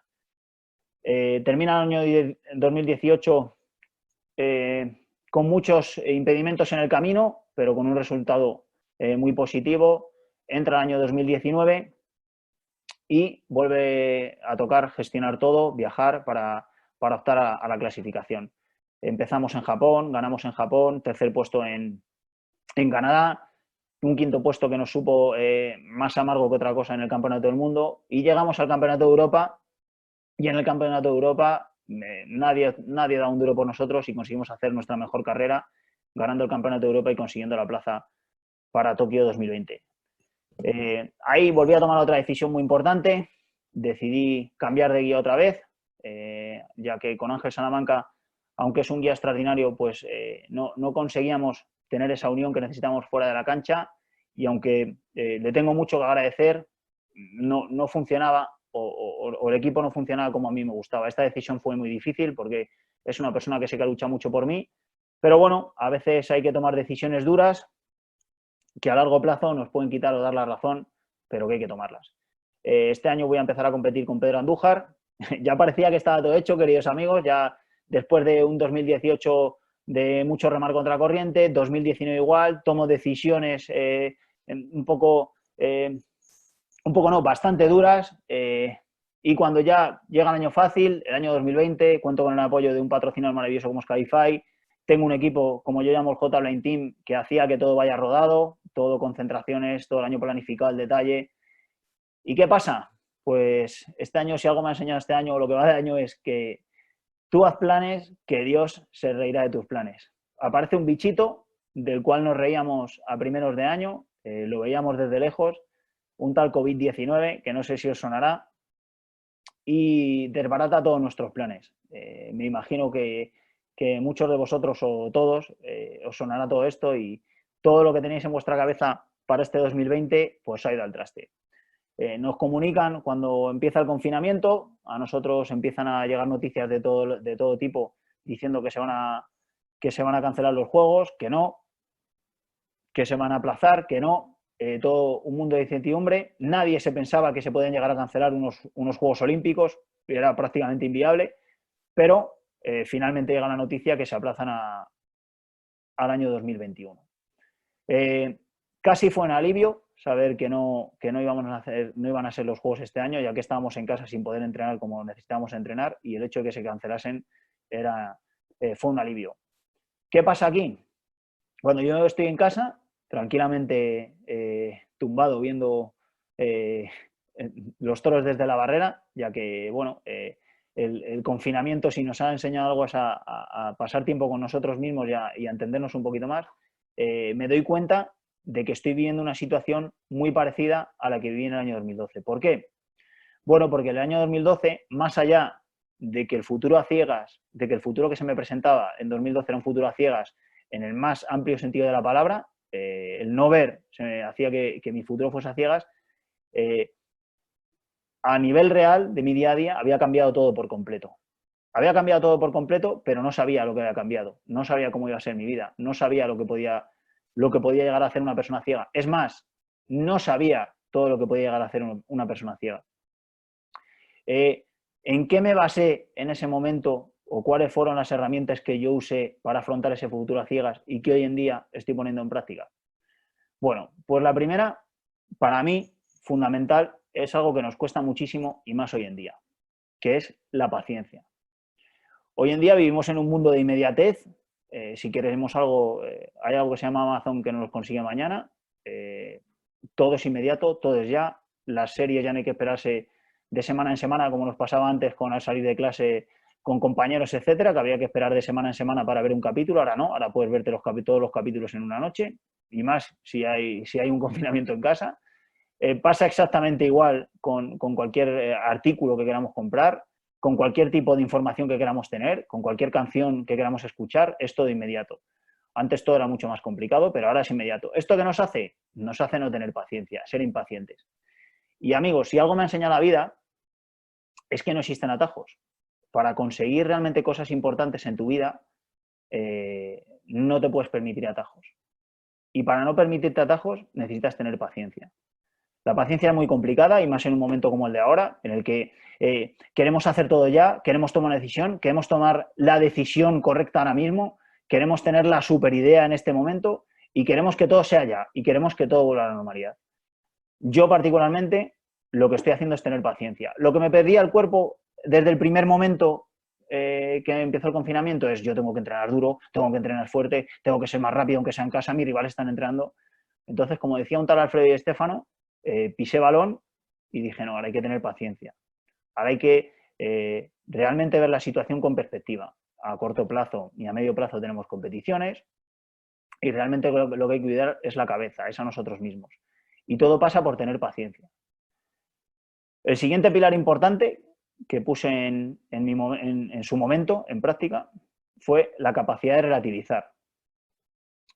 Termina el año 2018 con muchos impedimentos en el camino, pero con un resultado muy positivo. Entra el año 2019 y vuelve a tocar gestionar todo, viajar para optar a la clasificación. Empezamos en Japón, ganamos en Japón, tercer puesto en Canadá, un quinto puesto que nos supo más amargo que otra cosa en el Campeonato del Mundo, y llegamos al Campeonato de Europa, y en el Campeonato de Europa nadie da un duro por nosotros y conseguimos hacer nuestra mejor carrera, ganando el Campeonato de Europa y consiguiendo la plaza para Tokio 2020. Ahí volví a tomar otra decisión muy importante, decidí cambiar de guía otra vez, ya que con Ángel Salamanca, aunque es un guía extraordinario, pues no conseguíamos tener esa unión que necesitamos fuera de la cancha, y aunque le tengo mucho que agradecer, no funcionaba o el equipo no funcionaba como a mí me gustaba. Esta decisión fue muy difícil porque es una persona que sé que lucha mucho por mí, pero bueno, a veces hay que tomar decisiones duras que a largo plazo nos pueden quitar o dar la razón, pero que hay que tomarlas. Este año voy a empezar a competir con Pedro Andújar. Ya parecía que estaba todo hecho, queridos amigos, ya después de un 2018 de mucho remar contra corriente, 2019 igual, tomo decisiones bastante duras, y cuando ya llega el año fácil, el año 2020, cuento con el apoyo de un patrocinador maravilloso como Skyfy. Tengo un equipo, como yo llamo el J-Line Team, que hacía que todo vaya rodado, todo concentraciones, todo el año planificado al detalle. ¿Y qué pasa? Pues este año, si algo me ha enseñado este año, o lo que va de año, es que tú haz planes, que Dios se reirá de tus planes. Aparece un bichito del cual nos reíamos a primeros de año, lo veíamos desde lejos, un tal COVID-19, que no sé si os sonará, y desbarata todos nuestros planes. Me imagino que muchos de vosotros o todos os sonará todo esto, y todo lo que tenéis en vuestra cabeza para este 2020 pues ha ido al traste. Nos comunican cuando empieza el confinamiento, a nosotros empiezan a llegar noticias de todo tipo diciendo que se van a cancelar los juegos, que se van a aplazar, que no. Todo un mundo de incertidumbre. Nadie se pensaba que se podían llegar a cancelar unos Juegos Olímpicos, era prácticamente inviable, pero finalmente llega la noticia que se aplazan al año 2021. Casi fue un alivio saber que no iban a ser los Juegos este año, ya que estábamos en casa sin poder entrenar como necesitábamos entrenar, y el hecho de que se cancelasen fue un alivio. ¿Qué pasa aquí? Cuando yo estoy en casa, tranquilamente tumbado viendo los toros desde la barrera, ya que, bueno, el confinamiento, si nos ha enseñado algo, es a pasar tiempo con nosotros mismos y a entendernos un poquito más, me doy cuenta de que estoy viviendo una situación muy parecida a la que viví en el año 2012. ¿Por qué? Bueno, porque en el año 2012, más allá de que el futuro a ciegas, de que el futuro que se me presentaba en 2012 era un futuro a ciegas en el más amplio sentido de la palabra, el no ver se me hacía que mi futuro fuese a ciegas, a nivel real de mi día a día había cambiado todo por completo. Había cambiado todo por completo, pero no sabía lo que había cambiado. No sabía cómo iba a ser mi vida. No sabía lo que podía llegar a hacer una persona ciega. Es más, no sabía todo lo que podía llegar a hacer una persona ciega. ¿En qué me basé en ese momento o cuáles fueron las herramientas que yo usé para afrontar ese futuro a ciegas y que hoy en día estoy poniendo en práctica? Bueno, pues la primera, para mí, fundamental, es algo que nos cuesta muchísimo y más hoy en día, que es la paciencia. Hoy en día vivimos en un mundo de inmediatez. Si queremos algo, hay algo que se llama Amazon que nos lo consigue mañana. Todo es inmediato, todo es ya. Las series ya no hay que esperarse de semana en semana, como nos pasaba antes con al salir de clase con compañeros, etcétera, que había que esperar de semana en semana para ver un capítulo. Ahora no, ahora puedes verte todos los capítulos en una noche, y más si hay un confinamiento en casa. Pasa exactamente igual con cualquier artículo que queramos comprar, con cualquier tipo de información que queramos tener, con cualquier canción que queramos escuchar, es todo inmediato. Antes todo era mucho más complicado, pero ahora es inmediato. ¿Esto qué nos hace? Nos hace no tener paciencia, ser impacientes. Y amigos, si algo me ha enseñado la vida, es que no existen atajos. Para conseguir realmente cosas importantes en tu vida, no te puedes permitir atajos. Y para no permitirte atajos, necesitas tener paciencia. La paciencia es muy complicada y más en un momento como el de ahora, en el que queremos hacer todo ya, queremos tomar una decisión, queremos tomar la decisión correcta ahora mismo, queremos tener la super idea en este momento y queremos que todo sea ya y queremos que todo vuelva a la normalidad. Yo particularmente lo que estoy haciendo es tener paciencia. Lo que me pedía el cuerpo desde el primer momento que empezó el confinamiento es: yo tengo que entrenar duro, tengo que entrenar fuerte, tengo que ser más rápido aunque sea en casa, mis rivales están entrenando. Entonces, como decía un tal Alfredo Di Stéfano, pisé balón y dije: no, ahora hay que tener paciencia. Ahora hay que realmente ver la situación con perspectiva. A corto plazo y a medio plazo tenemos competiciones y realmente lo que hay que cuidar es la cabeza, es a nosotros mismos. Y todo pasa por tener paciencia. El siguiente pilar importante que puse en su momento en práctica fue la capacidad de relativizar.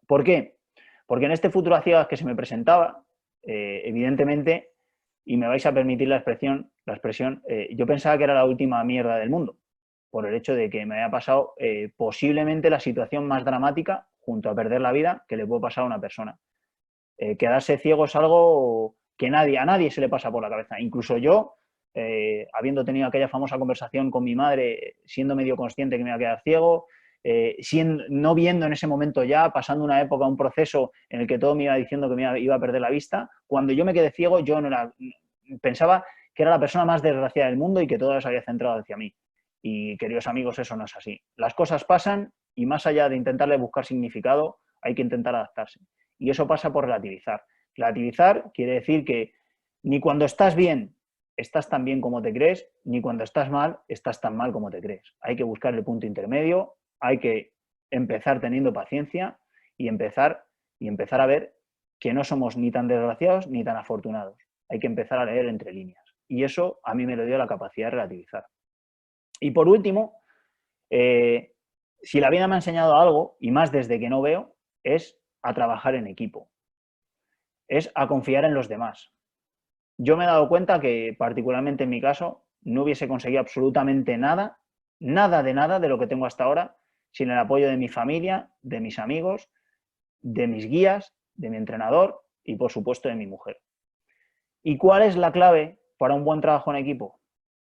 ¿Por qué? Porque en este futuro a ciegas que se me presentaba, evidentemente, y me vais a permitir la expresión, yo pensaba que era la última mierda del mundo, por el hecho de que me había pasado posiblemente la situación más dramática, junto a perder la vida, que le puede pasar a una persona. Quedarse ciego es algo que a nadie se le pasa por la cabeza. Incluso yo, habiendo tenido aquella famosa conversación con mi madre, siendo medio consciente que me iba a quedar ciego, no viendo en ese momento ya, pasando una época, un proceso en el que todo me iba diciendo que me iba a perder la vista, cuando yo me quedé ciego, yo pensaba que era la persona más desgraciada del mundo y que todo se había centrado hacia mí. Y, queridos amigos, eso no es así. Las cosas pasan y más allá de intentarle buscar significado, hay que intentar adaptarse. Y eso pasa por relativizar. Relativizar quiere decir que ni cuando estás bien estás tan bien como te crees, ni cuando estás mal estás tan mal como te crees. Hay que buscar el punto intermedio, hay que empezar teniendo paciencia y empezar a ver que no somos ni tan desgraciados ni tan afortunados. Hay que empezar a leer entre líneas. Y eso a mí me lo dio la capacidad de relativizar. Y por último, si la vida me ha enseñado algo, y más desde que no veo, es a trabajar en equipo. Es a confiar en los demás. Yo me he dado cuenta que, particularmente en mi caso, no hubiese conseguido absolutamente nada de lo que tengo hasta ahora, sin el apoyo de mi familia, de mis amigos, de mis guías, de mi entrenador y, por supuesto, de mi mujer. ¿Y cuál es la clave para un buen trabajo en equipo?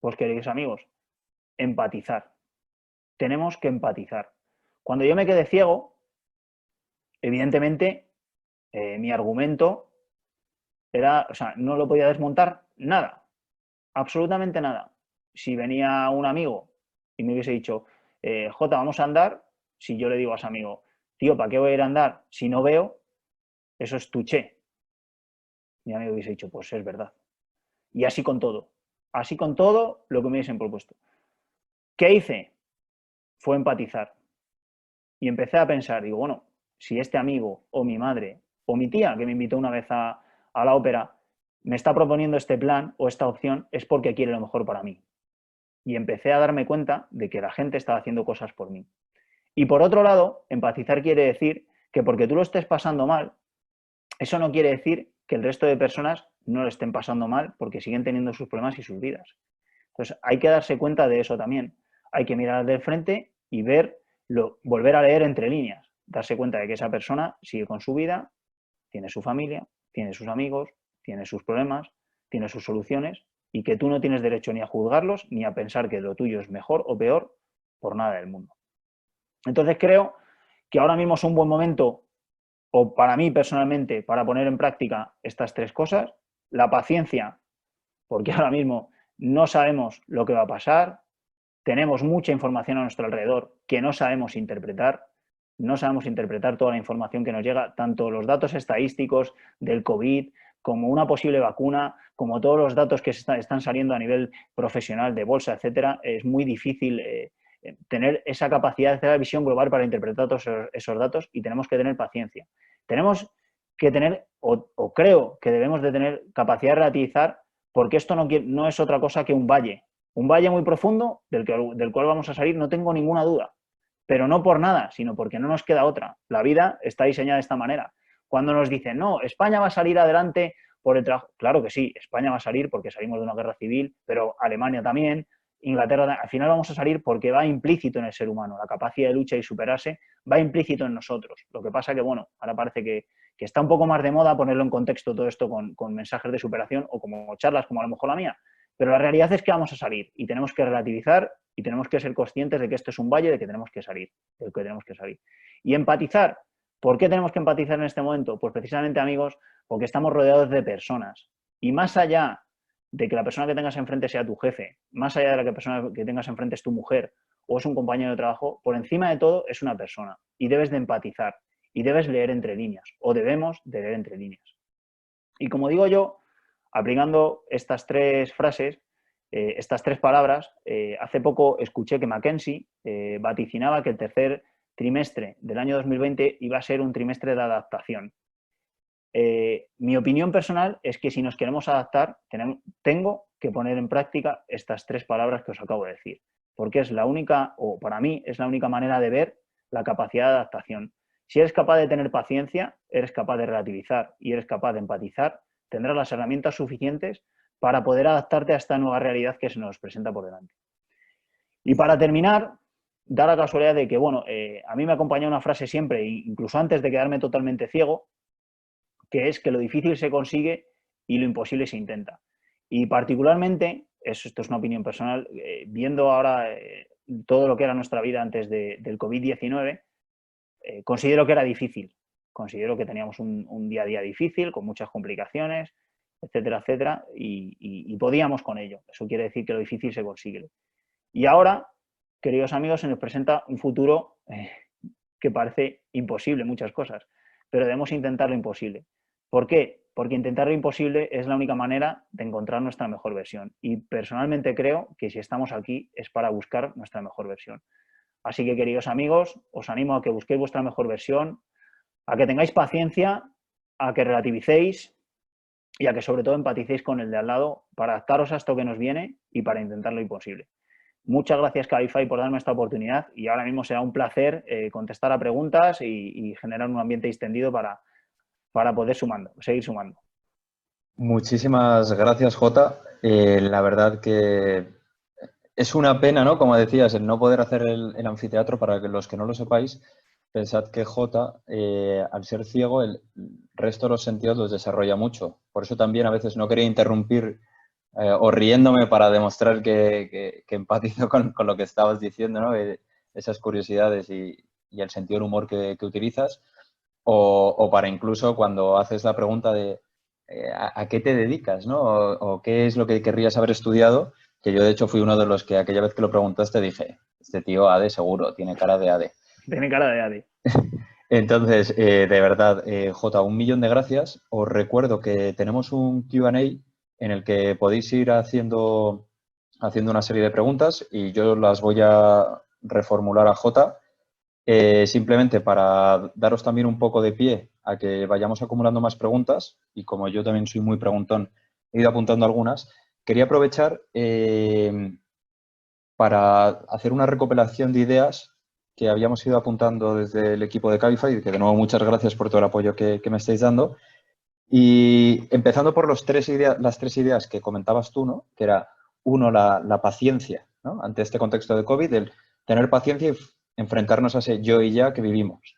Pues, queridos amigos, empatizar. tenemos que empatizar. Cuando yo me quedé ciego, evidentemente, mi argumento era, o sea, no lo podía desmontar nada, absolutamente nada. Si venía un amigo y me hubiese dicho, Jota, vamos a andar, si yo le digo a ese amigo, tío, ¿para qué voy a ir a andar si no veo? Eso es tuché. Mi amigo hubiese dicho, pues es verdad. Y así con todo lo que me hubiesen propuesto. ¿Qué hice? Fue empatizar. Y empecé a pensar, digo, bueno, si este amigo o mi madre o mi tía, que me invitó una vez a la ópera, me está proponiendo este plan o esta opción, es porque quiere lo mejor para mí. Y empecé a darme cuenta de que la gente estaba haciendo cosas por mí. Y por otro lado, empatizar quiere decir que porque tú lo estés pasando mal, eso no quiere decir que el resto de personas no lo estén pasando mal porque siguen teniendo sus problemas y sus vidas. Entonces, hay que darse cuenta de eso también. Hay que mirar de frente y volver a leer entre líneas, darse cuenta de que esa persona sigue con su vida, tiene su familia, tiene sus amigos, tiene sus problemas, tiene sus soluciones y que tú no tienes derecho ni a juzgarlos ni a pensar que lo tuyo es mejor o peor por nada del mundo. Entonces creo que ahora mismo es un buen momento, o para mí personalmente, para poner en práctica estas tres cosas. La paciencia, porque ahora mismo no sabemos lo que va a pasar, tenemos mucha información a nuestro alrededor que no sabemos interpretar toda la información que nos llega, tanto los datos estadísticos del COVID, como una posible vacuna, como todos los datos que están saliendo a nivel profesional de bolsa, etcétera. Es muy difícil tener esa capacidad de hacer la visión global para interpretar todos esos datos y tenemos que tener paciencia. Tenemos que tener, o creo que debemos de tener capacidad de relativizar, porque esto no es otra cosa que un valle muy profundo del cual vamos a salir, no tengo ninguna duda, pero no por nada, sino porque no nos queda otra. La vida está diseñada de esta manera. Cuando nos dicen, no, España va a salir adelante por el trabajo, claro que sí, España va a salir porque salimos de una guerra civil, pero Alemania también, Inglaterra, al final vamos a salir porque va implícito en el ser humano, la capacidad de lucha y superarse va implícito en nosotros. Lo que pasa que, bueno, ahora parece que está un poco más de moda ponerlo en contexto todo esto con mensajes de superación o como charlas como a lo mejor la mía, pero la realidad es que vamos a salir y tenemos que relativizar y tenemos que ser conscientes de que esto es un valle del que tenemos que salir, Y empatizar. ¿Por qué tenemos que empatizar en este momento? Pues precisamente, amigos, porque estamos rodeados de personas. Y más allá de que la persona que tengas enfrente sea tu jefe, más allá de la persona que tengas enfrente es tu mujer o es un compañero de trabajo, por encima de todo es una persona. Y debes de empatizar y debes leer entre líneas, o debemos de leer entre líneas. Y como digo yo, aplicando estas tres frases, estas tres palabras, hace poco escuché que McKinsey vaticinaba que el tercer trimestre del año 2020 iba a ser un trimestre de adaptación. Mi opinión personal es que si nos queremos adaptar, tengo que poner en práctica estas tres palabras que os acabo de decir, porque es la única, o para mí, es la única manera de ver la capacidad de adaptación. Si eres capaz de tener paciencia, eres capaz de relativizar y eres capaz de empatizar, tendrás las herramientas suficientes para poder adaptarte a esta nueva realidad que se nos presenta por delante. Y para terminar, da la casualidad de que, bueno, a mí me acompaña una frase siempre, incluso antes de quedarme totalmente ciego, que es que lo difícil se consigue y lo imposible se intenta. Y particularmente, esto es una opinión personal, viendo ahora todo lo que era nuestra vida antes del COVID-19, considero que era difícil. Considero que teníamos un día a día difícil, con muchas complicaciones, etcétera, etcétera, y podíamos con ello. Eso quiere decir que lo difícil se consigue. Y ahora, queridos amigos, se nos presenta un futuro que parece imposible, muchas cosas, pero debemos intentar lo imposible. ¿Por qué? Porque intentar lo imposible es la única manera de encontrar nuestra mejor versión. Y personalmente creo que si estamos aquí es para buscar nuestra mejor versión. Así que, queridos amigos, os animo a que busquéis vuestra mejor versión, a que tengáis paciencia, a que relativicéis y a que sobre todo empaticéis con el de al lado para adaptaros a esto que nos viene y para intentar lo imposible. Muchas gracias, Cabify, por darme esta oportunidad y ahora mismo será un placer contestar a preguntas y generar un ambiente distendido para poder seguir sumando. Muchísimas gracias, Jota. La verdad que es una pena, ¿no? Como decías, el no poder hacer el anfiteatro. Para los que no lo sepáis, pensad que Jota, al ser ciego, el resto de los sentidos los desarrolla mucho. Por eso también a veces no quería interrumpir o riéndome para demostrar que empatizo con lo que estabas diciendo, ¿no? esas curiosidades y el sentido del humor que utilizas, o para incluso cuando haces la pregunta de ¿a qué te dedicas, ¿no? O qué es lo que querrías haber estudiado, que yo de hecho fui uno de los que aquella vez que lo preguntaste dije, este tío ADE seguro, tiene cara de ADE. Tiene cara de ADE. Entonces, de verdad, Jota, 1.000.000 de gracias. Os recuerdo que tenemos un Q&A en el que podéis ir haciendo una serie de preguntas y yo las voy a reformular a Jota, simplemente para daros también un poco de pie a que vayamos acumulando más preguntas y como yo también soy muy preguntón, he ido apuntando algunas. Quería aprovechar para hacer una recopilación de ideas que habíamos ido apuntando desde el equipo de Cabify, que de nuevo muchas gracias por todo el apoyo que me estáis dando. Y empezando por las tres ideas que comentabas tú, ¿no? Que era, uno, la paciencia, ¿no? Ante este contexto de COVID, el tener paciencia y enfrentarnos a ese yo y ya que vivimos.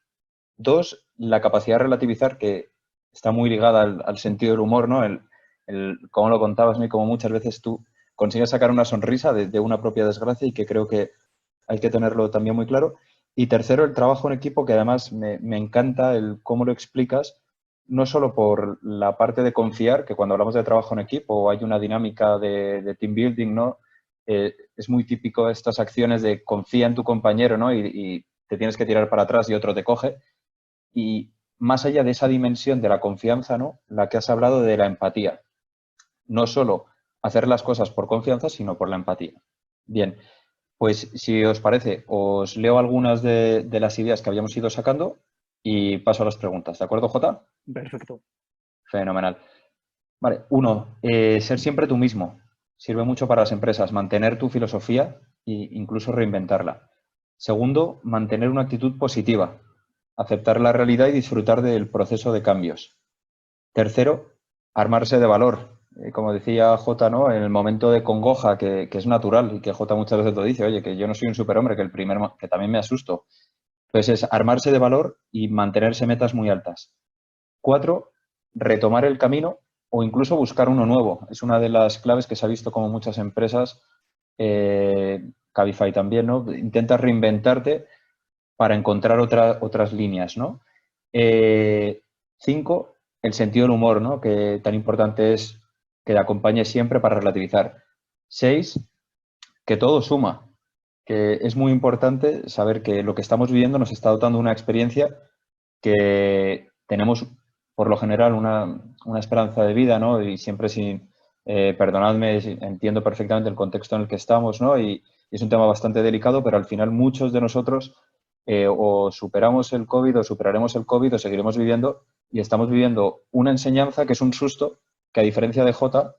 Dos, la capacidad de relativizar, que está muy ligada al sentido del humor, ¿no? Como lo contabas, ¿no? Y como muchas veces tú consigues sacar una sonrisa de una propia desgracia y que creo que hay que tenerlo también muy claro. Y tercero, el trabajo en equipo, que además me encanta el cómo lo explicas, no solo por la parte de confiar, que cuando hablamos de trabajo en equipo hay una dinámica de team building, ¿no? Es muy típico estas acciones de confía en tu compañero, ¿no? Y te tienes que tirar para atrás y otro te coge. Y más allá de esa dimensión de la confianza, ¿no? La que has hablado de la empatía. No solo hacer las cosas por confianza, sino por la empatía. Bien, pues si os parece, os leo algunas de las ideas que habíamos ido sacando y paso a las preguntas. ¿De acuerdo, Jota? Perfecto. Fenomenal. Vale, uno, ser siempre tú mismo. Sirve mucho para las empresas, mantener tu filosofía e incluso reinventarla. Segundo, mantener una actitud positiva, aceptar la realidad y disfrutar del proceso de cambios. Tercero, armarse de valor. Como decía Jota, ¿no? En el momento de congoja, que es natural y que Jota muchas veces lo dice, oye, que yo no soy un superhombre, que también me asusto. Pues es armarse de valor y mantenerse metas muy altas. 4, retomar el camino o incluso buscar uno nuevo. Es una de las claves que se ha visto como muchas empresas, Cabify también, ¿no? Intentas reinventarte para encontrar otras líneas, ¿no? 5, el sentido del humor, ¿no? Que tan importante es que te acompañe siempre para relativizar. 6, que todo suma, que es muy importante saber que lo que estamos viviendo nos está dotando una experiencia que tenemos, por lo general, una esperanza de vida, ¿no? Y siempre sin, perdonadme, entiendo perfectamente el contexto en el que estamos, ¿no? Y es un tema bastante delicado, pero al final muchos de nosotros o superamos el COVID o superaremos el COVID o seguiremos viviendo y estamos viviendo una enseñanza que es un susto que a diferencia de Jota,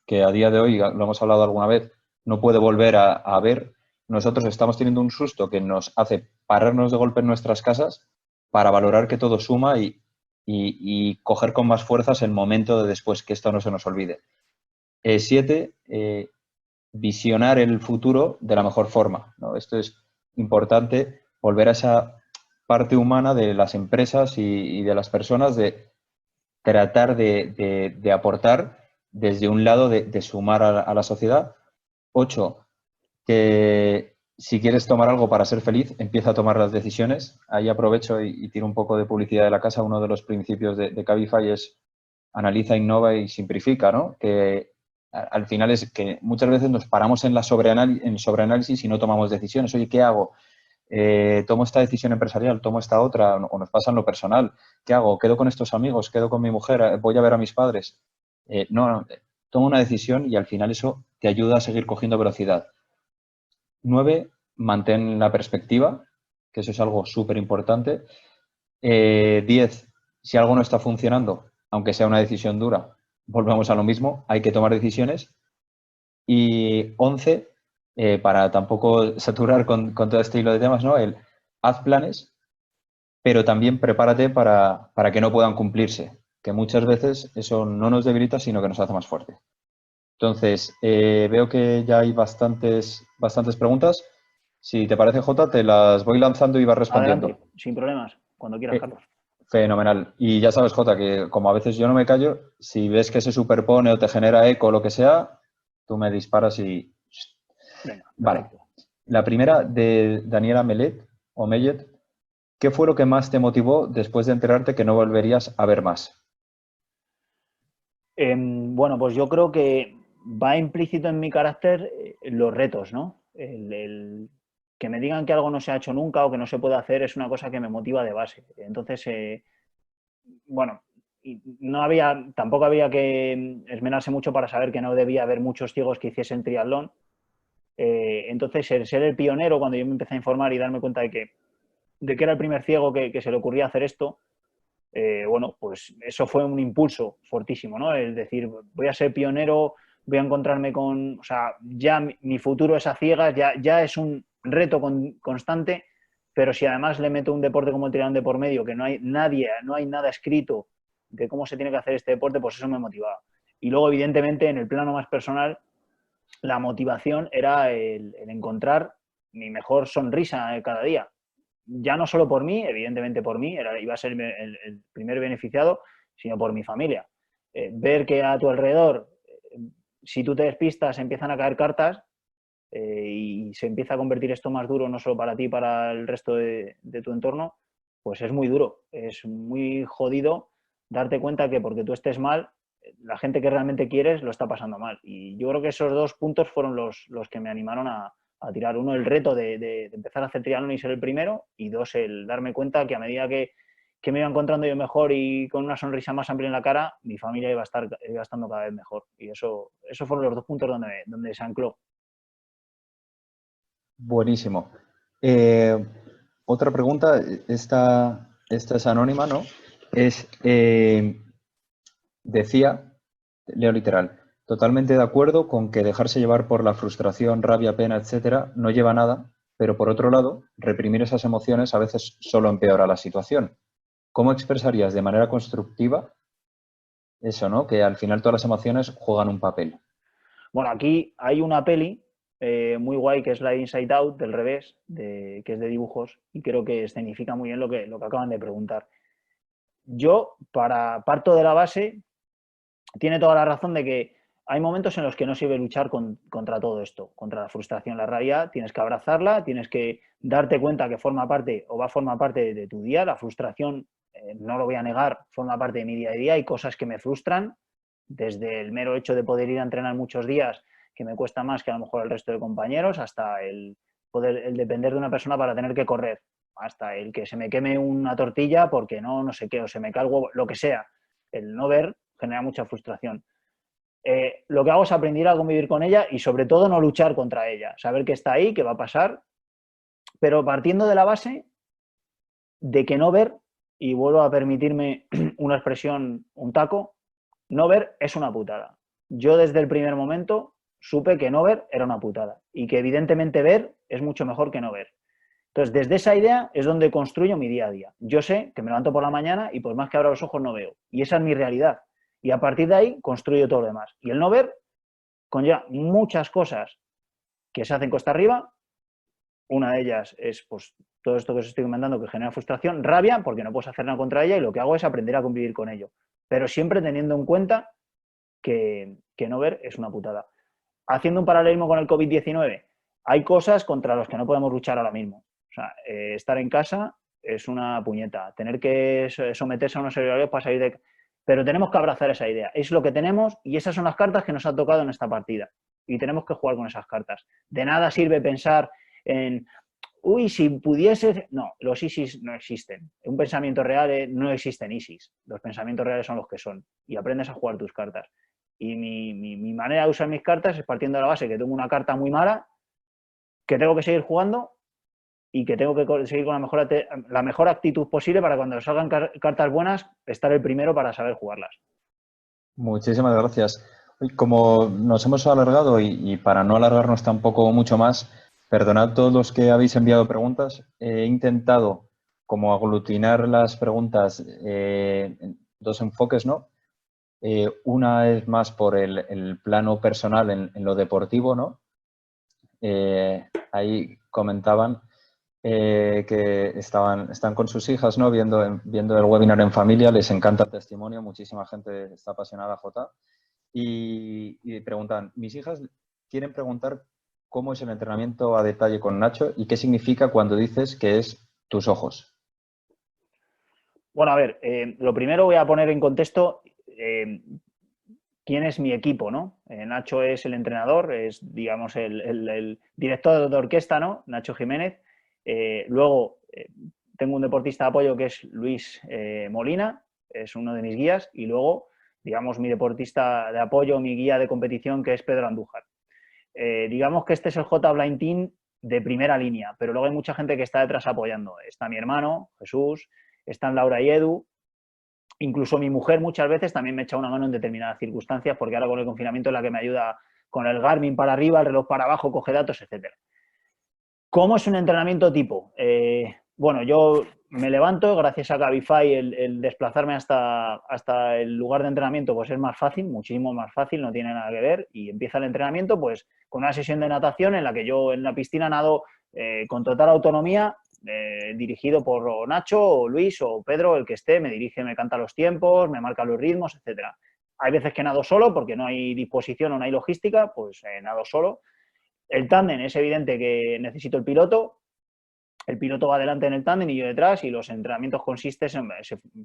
que a día de hoy, lo hemos hablado alguna vez, no puede volver a ver, nosotros estamos teniendo un susto que nos hace pararnos de golpe en nuestras casas para valorar que todo suma y coger con más fuerzas el momento de después, que esto no se nos olvide. 7, visionar el futuro de la mejor forma, ¿no? Esto es importante, volver a esa parte humana de las empresas y de las personas de tratar de aportar desde un lado de sumar a la sociedad. 8, que si quieres tomar algo para ser feliz, empieza a tomar las decisiones. Ahí aprovecho y tiro un poco de publicidad de la casa. Uno de los principios de Cabify es analiza, innova y simplifica, ¿no? Que al final es que muchas veces nos paramos en sobreanálisis y no tomamos decisiones. Oye, ¿qué hago? ¿Tomo esta decisión empresarial? ¿Tomo esta otra? ¿O nos pasa en lo personal? ¿Qué hago? ¿Quedo con estos amigos? ¿Quedo con mi mujer? ¿Voy a ver a mis padres? No, toma una decisión y al final eso te ayuda a seguir cogiendo velocidad. 9, mantén la perspectiva, que eso es algo súper importante. 10, si algo no está funcionando, aunque sea una decisión dura, volvemos a lo mismo, hay que tomar decisiones. Y 11, para tampoco saturar con todo este hilo de temas, ¿no? Haz planes, pero también prepárate para que no puedan cumplirse, que muchas veces eso no nos debilita, sino que nos hace más fuerte. Entonces, veo que ya hay bastantes preguntas. Si te parece, Jota, te las voy lanzando y vas respondiendo. Adelante, sin problemas, cuando quieras, Carlos. Fenomenal. Y ya sabes, Jota, que como a veces yo no me callo, si ves que se superpone o te genera eco o lo que sea, tú me disparas y... Venga, Vale. La primera de Daniela Mellet, o Mellet. ¿Qué fue lo que más te motivó después de enterarte que no volverías a ver más? Bueno, pues yo creo que va implícito en mi carácter los retos, ¿no? Que me digan que algo no se ha hecho nunca o que no se puede hacer es una cosa que me motiva de base. Entonces, bueno, tampoco había que esmerarse mucho para saber que no debía haber muchos ciegos que hiciesen triatlón. Entonces, el ser el pionero, cuando yo me empecé a informar y darme cuenta de que era el primer ciego que se le ocurría hacer esto, bueno, pues eso fue un impulso fortísimo, ¿no? Es decir, voy a ser pionero, voy a encontrarme con, o sea, ya mi futuro es a ciegas, ya es un reto constante, pero si además le meto un deporte como el triatlón de por medio, que no hay nada escrito de cómo se tiene que hacer este deporte, pues eso me motivaba. Y luego, evidentemente, en el plano más personal, la motivación era el encontrar mi mejor sonrisa cada día. Ya no solo por mí, evidentemente por mí, iba a ser el primer beneficiado, sino por mi familia. Ver que a tu alrededor, si tú te despistas, empiezan a caer cartas y se empieza a convertir esto más duro, no solo para ti, para el resto de tu entorno, pues es muy duro, es muy jodido darte cuenta que porque tú estés mal, la gente que realmente quieres lo está pasando mal. Y yo creo que esos dos puntos fueron los que me animaron a tirar. Uno, el reto de empezar a hacer triatlón y ser el primero, y dos, el darme cuenta que a medida que me iba encontrando yo mejor y con una sonrisa más amplia en la cara, mi familia iba estando cada vez mejor. Y eso fueron los dos puntos donde se ancló. Buenísimo. Otra pregunta, esta es anónima, ¿no? Decía, leo literal, totalmente de acuerdo con que dejarse llevar por la frustración, rabia, pena, etcétera, no lleva a nada, pero por otro lado, reprimir esas emociones a veces solo empeora la situación. ¿Cómo expresarías de manera constructiva eso, ¿no? Que al final todas las emociones juegan un papel. Bueno, aquí hay una peli muy guay que es la Inside Out, del revés, que es de dibujos, y creo que escenifica muy bien lo que acaban de preguntar. Yo, parto de la base, tiene toda la razón de que hay momentos en los que no sirve luchar contra todo esto, contra la frustración, la rabia, tienes que abrazarla, tienes que darte cuenta que forma parte o va a formar parte de tu día, la frustración, no lo voy a negar, forma parte de mi día a día, hay cosas que me frustran, desde el mero hecho de poder ir a entrenar muchos días, que me cuesta más que a lo mejor el resto de compañeros, hasta el depender de una persona para tener que correr, hasta el que se me queme una tortilla porque no sé qué, o se me cae el huevo, lo que sea. El no ver genera mucha frustración. Lo que hago es aprender a convivir con ella y sobre todo no luchar contra ella, saber que está ahí, que va a pasar, pero partiendo de la base de que no ver, y vuelvo a permitirme una expresión, un taco, no ver es una putada. Yo desde el primer momento supe que no ver era una putada y que evidentemente ver es mucho mejor que no ver. Entonces, desde esa idea es donde construyo mi día a día. Yo sé que me levanto por la mañana y por más que abra los ojos no veo. Y esa es mi realidad. Y a partir de ahí construyo todo lo demás. Y el no ver conlleva muchas cosas que se hacen cuesta arriba. Una de ellas es pues todo esto que os estoy comentando que genera frustración, rabia, porque no puedes hacer nada contra ella y lo que hago es aprender a convivir con ello. Pero siempre teniendo en cuenta que no ver es una putada. Haciendo un paralelismo con el COVID-19, hay cosas contra las que no podemos luchar ahora mismo. O sea, estar en casa es una puñeta. Tener que someterse a unos horarios para salir de... Pero tenemos que abrazar esa idea. Es lo que tenemos y esas son las cartas que nos ha tocado en esta partida. Y tenemos que jugar con esas cartas. De nada sirve pensar en, uy, si pudiese... No, los ISIS no existen. Un pensamiento real no existen ISIS. Los pensamientos reales son los que son. Y aprendes a jugar tus cartas. Y mi manera de usar mis cartas es partiendo de la base que tengo una carta muy mala, que tengo que seguir jugando y que tengo que seguir con la mejor actitud posible para cuando salgan cartas buenas, estar el primero para saber jugarlas. Muchísimas gracias. Como nos hemos alargado y para no alargarnos tampoco mucho más, perdonad todos los que habéis enviado preguntas. He intentado como aglutinar las preguntas en dos enfoques, ¿no? Una es más por el plano personal en lo deportivo, ¿no? Ahí comentaban que están con sus hijas, ¿no? Viendo el webinar en familia, les encanta el testimonio, muchísima gente está apasionada, Jota. Y preguntan, mis hijas quieren preguntar cómo es el entrenamiento a detalle con Nacho y qué significa cuando dices que es tus ojos. Bueno, a ver, lo primero voy a poner en contexto quién es mi equipo, ¿no? Nacho es el entrenador, es, digamos, el director de orquesta, ¿no? Nacho Jiménez. Luego tengo un deportista de apoyo que es Luis Molina, es uno de mis guías, y luego, digamos, mi deportista de apoyo, mi guía de competición, que es Pedro Andújar. Digamos que este es el J Blind Team de primera línea, pero luego hay mucha gente que está detrás apoyando. Está mi hermano, Jesús, están Laura y Edu. Incluso mi mujer muchas veces también me echa una mano en determinadas circunstancias, porque ahora con el confinamiento es la que me ayuda con el Garmin para arriba, el reloj para abajo, coge datos, etc. ¿Cómo es un entrenamiento tipo? Bueno, yo me levanto, gracias a Cabify el desplazarme hasta el lugar de entrenamiento pues es más fácil, muchísimo más fácil, no tiene nada que ver, y empieza el entrenamiento pues con una sesión de natación en la que yo en la piscina nado con total autonomía, dirigido por Nacho o Luis o Pedro, el que esté, me dirige, me canta los tiempos, me marca los ritmos, etc. Hay veces que nado solo porque no hay disposición o no hay logística, pues nado solo. El tándem es evidente que necesito el piloto va adelante en el tándem y yo detrás, y los entrenamientos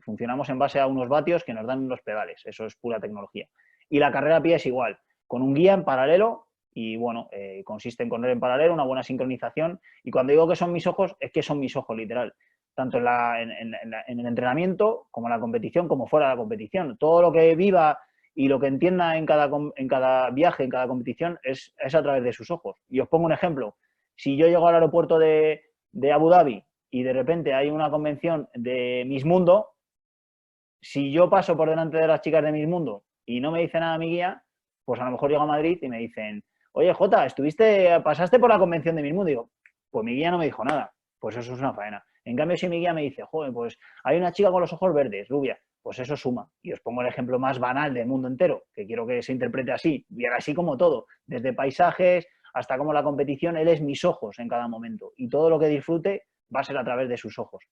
funcionamos en base a unos vatios que nos dan los pedales, eso es pura tecnología. Y la carrera a pie es igual, con un guía en paralelo y bueno, consiste en correr en paralelo, una buena sincronización, y cuando digo que son mis ojos, es que son mis ojos literal, tanto en el entrenamiento como en la competición, como fuera de la competición. Todo lo que viva y lo que entienda en cada viaje, en cada competición, es a través de sus ojos. Y os pongo un ejemplo. Si yo llego al aeropuerto de Abu Dhabi y de repente hay una convención de Miss Mundo, si yo paso por delante de las chicas de Miss Mundo y no me dice nada mi guía, pues a lo mejor llego a Madrid y me dicen, oye, Jota, pasaste por la convención de Miss Mundo? Y digo, pues mi guía no me dijo nada, pues eso es una faena. En cambio, si mi guía me dice, joder, pues hay una chica con los ojos verdes, rubia, pues eso suma. Y os pongo el ejemplo más banal del mundo entero, que quiero que se interprete así, y ahora así como todo, desde paisajes hasta como la competición, él es mis ojos en cada momento. Y todo lo que disfrute va a ser a través de sus ojos.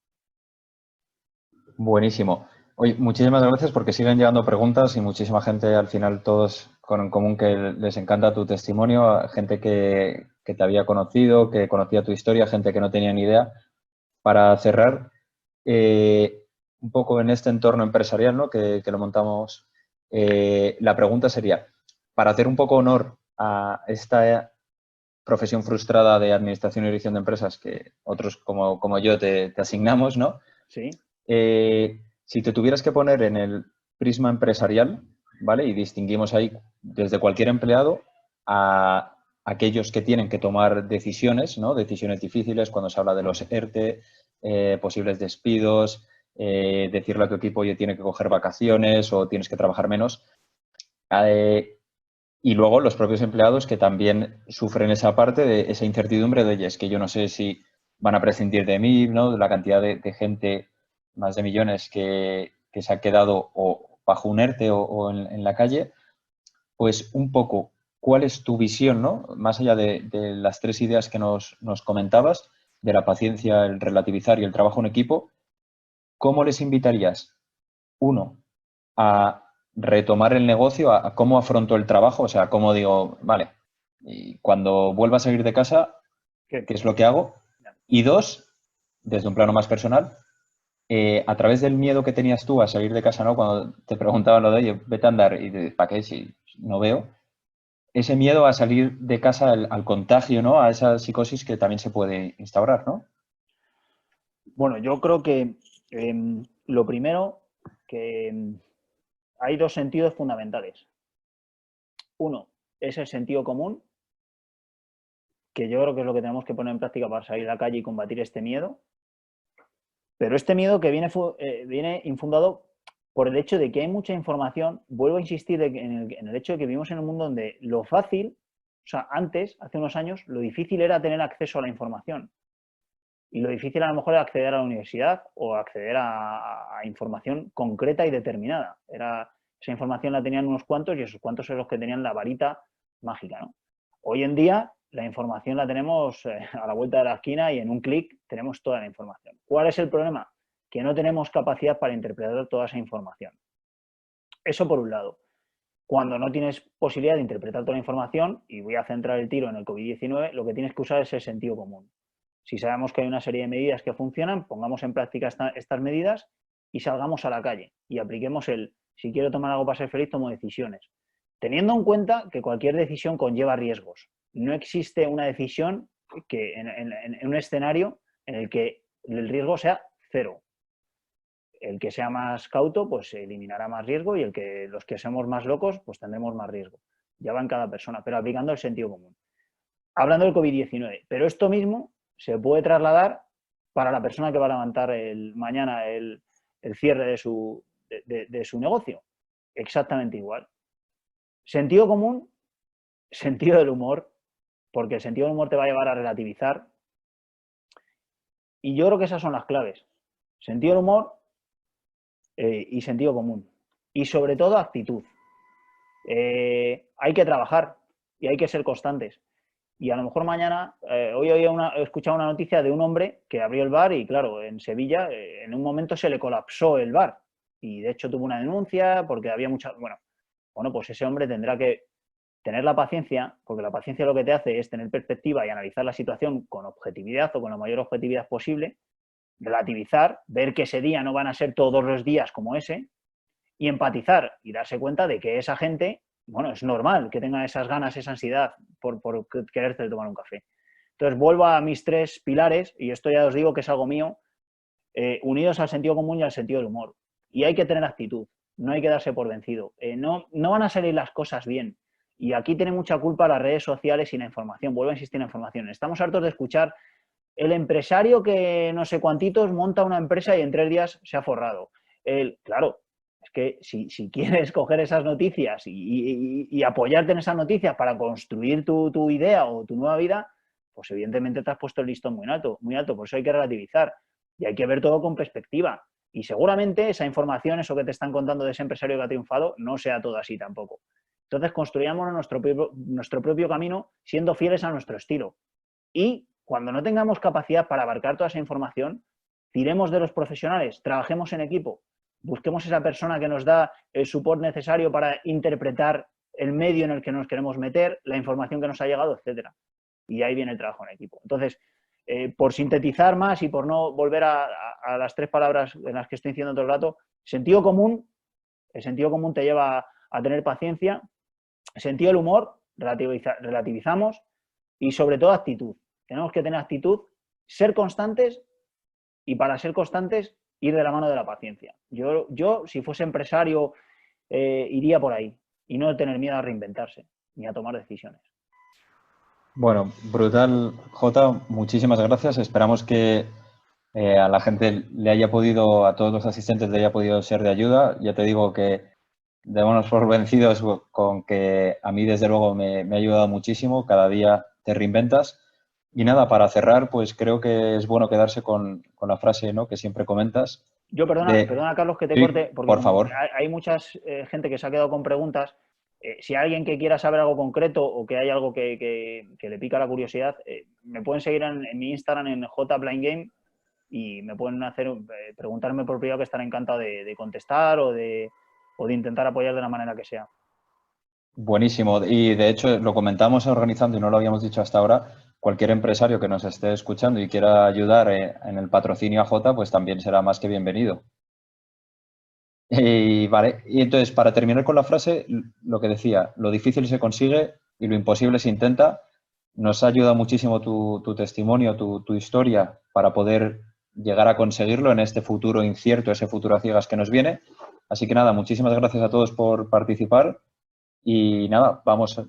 Buenísimo. Oye, muchísimas gracias porque siguen llegando preguntas y muchísima gente, al final todos con en común que les encanta tu testimonio, gente que te había conocido, que conocía tu historia, gente que no tenía ni idea. Para cerrar, un poco en este entorno empresarial, ¿no? que lo montamos, la pregunta sería, para hacer un poco honor a esta profesión frustrada de administración y dirección de empresas que otros como yo te asignamos, ¿no? Sí. Si te tuvieras que poner en el prisma empresarial, ¿vale? Y distinguimos ahí desde cualquier empleado a aquellos que tienen que tomar decisiones, ¿no? Decisiones difíciles cuando se habla de los ERTE, posibles despidos, decirle a tu equipo, oye, tiene que coger vacaciones o tienes que trabajar menos. Y luego los propios empleados que también sufren esa parte de esa incertidumbre de, oye, es que yo no sé si van a prescindir de mí, ¿no? De la cantidad de gente, más de millones, que se ha quedado o bajo un ERTE o en la calle. Pues un poco, ¿cuál es tu visión, ¿no? Más allá de las tres ideas que nos comentabas, de la paciencia, el relativizar y el trabajo en equipo, ¿cómo les invitarías, uno, a retomar el negocio, a cómo afronto el trabajo? O sea, cómo digo, vale, y cuando vuelva a salir de casa, ¿qué es lo que hago? Y dos, desde un plano más personal, a través del miedo que tenías tú a salir de casa, ¿no? Cuando te preguntaban lo de, oye, vete a andar, y ¿para qué? Si no veo. Ese miedo a salir de casa al contagio, ¿no? A esa psicosis que también se puede instaurar, ¿no? Bueno, yo creo que lo primero, que hay dos sentidos fundamentales. Uno es el sentido común, que yo creo que es lo que tenemos que poner en práctica para salir a la calle y combatir este miedo. Pero este miedo que viene infundado por el hecho de que hay mucha información. Vuelvo a insistir en el hecho de que vivimos en un mundo donde lo fácil, o sea, antes, hace unos años, lo difícil era tener acceso a la información. Y lo difícil a lo mejor era acceder a la universidad o acceder a información concreta y determinada. Esa información la tenían unos cuantos y esos cuantos son los que tenían la varita mágica, ¿no? Hoy en día la información la tenemos a la vuelta de la esquina y en un clic tenemos toda la información. ¿Cuál es el problema? Que no tenemos capacidad para interpretar toda esa información. Eso por un lado. Cuando no tienes posibilidad de interpretar toda la información, y voy a centrar el tiro en el COVID-19, lo que tienes que usar es el sentido común. Si sabemos que hay una serie de medidas que funcionan, pongamos en práctica estas medidas y salgamos a la calle y apliquemos si quiero tomar algo para ser feliz, tomo decisiones. Teniendo en cuenta que cualquier decisión conlleva riesgos. No existe una decisión que en un escenario en el que el riesgo sea cero. El que sea más cauto, pues eliminará más riesgo, y los que seamos más locos, pues tendremos más riesgo. Ya va en cada persona, pero aplicando el sentido común. Hablando del COVID-19, pero esto mismo se puede trasladar para la persona que va a levantar mañana el cierre de su negocio. Exactamente igual. Sentido común, sentido del humor, porque el sentido del humor te va a llevar a relativizar. Y yo creo que esas son las claves. Sentido del humor y sentido común. Y sobre todo actitud. Hay que trabajar y hay que ser constantes. Y a lo mejor mañana, hoy he escuchado una noticia de un hombre que abrió el bar y claro, en Sevilla en un momento se le colapsó el bar. Y de hecho tuvo una denuncia porque había mucha... Bueno, pues ese hombre tendrá que tener la paciencia, porque la paciencia lo que te hace es tener perspectiva y analizar la situación con objetividad o con la mayor objetividad posible, relativizar, ver que ese día no van a ser todos los días como ese, y empatizar y darse cuenta de que esa gente, bueno, es normal que tenga esas ganas, esa ansiedad por quererse tomar un café. Entonces vuelvo a mis 3 pilares, y esto ya os digo que es algo mío, unidos al sentido común y al sentido del humor. Y hay que tener actitud, no hay que darse por vencido. No van a salir las cosas bien. Y aquí tiene mucha culpa las redes sociales y la información. Vuelvo a insistir en la información. Estamos hartos de escuchar el empresario que no sé cuantitos monta una empresa y en 3 días se ha forrado. Claro, es que si quieres coger esas noticias y apoyarte en esas noticias para construir tu idea o tu nueva vida, pues evidentemente te has puesto el listón muy alto, muy alto. Por eso hay que relativizar y hay que ver todo con perspectiva. Y seguramente esa información, eso que te están contando de ese empresario que ha triunfado, no sea todo así tampoco. Entonces construyamos nuestro propio camino siendo fieles a nuestro estilo. Y cuando no tengamos capacidad para abarcar toda esa información, tiremos de los profesionales, trabajemos en equipo, busquemos esa persona que nos da el support necesario para interpretar el medio en el que nos queremos meter, la información que nos ha llegado, etcétera. Y ahí viene el trabajo en equipo. Entonces, por sintetizar más y por no volver a las 3 palabras en las que estoy diciendo todo el rato, sentido común, el sentido común te lleva a tener paciencia, sentido del humor, relativizamos, y sobre todo actitud. Tenemos que tener actitud, ser constantes, y para ser constantes, ir de la mano de la paciencia. Yo si fuese empresario, iría por ahí y no tener miedo a reinventarse ni a tomar decisiones. Bueno, brutal, Jota, muchísimas gracias. Esperamos que a la gente le haya podido, a todos los asistentes le haya podido ser de ayuda. Ya te digo que démonos por vencidos con que a mí desde luego me ha ayudado muchísimo. Cada día te reinventas. Y nada, para cerrar, pues creo que es bueno quedarse con la frase, ¿no?, que siempre comentas. Perdona, Carlos, que te Sí, corte, porque por favor. hay mucha gente que se ha quedado con preguntas. Si hay alguien que quiera saber algo concreto o que hay algo que le pica la curiosidad, me pueden seguir en mi Instagram en jblindgame y me pueden preguntarme por privado, que estaré encantado de contestar o de intentar apoyar de la manera que sea. Buenísimo. Y de hecho lo comentamos organizando y no lo habíamos dicho hasta ahora. Cualquier empresario que nos esté escuchando y quiera ayudar en el patrocinio a Jota, pues también será más que bienvenido. Y vale, y entonces para terminar con la frase, lo que decía, lo difícil se consigue y lo imposible se intenta. Nos ayuda muchísimo tu testimonio, tu historia para poder llegar a conseguirlo en este futuro incierto, ese futuro a ciegas que nos viene. Así que nada, muchísimas gracias a todos por participar y nada, vamos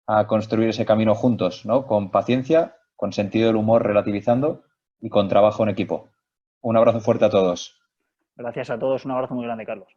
a construir ese camino juntos, ¿no? Con paciencia, con sentido del humor relativizando y con trabajo en equipo. Un abrazo fuerte a todos. Gracias a todos, un abrazo muy grande, Carlos.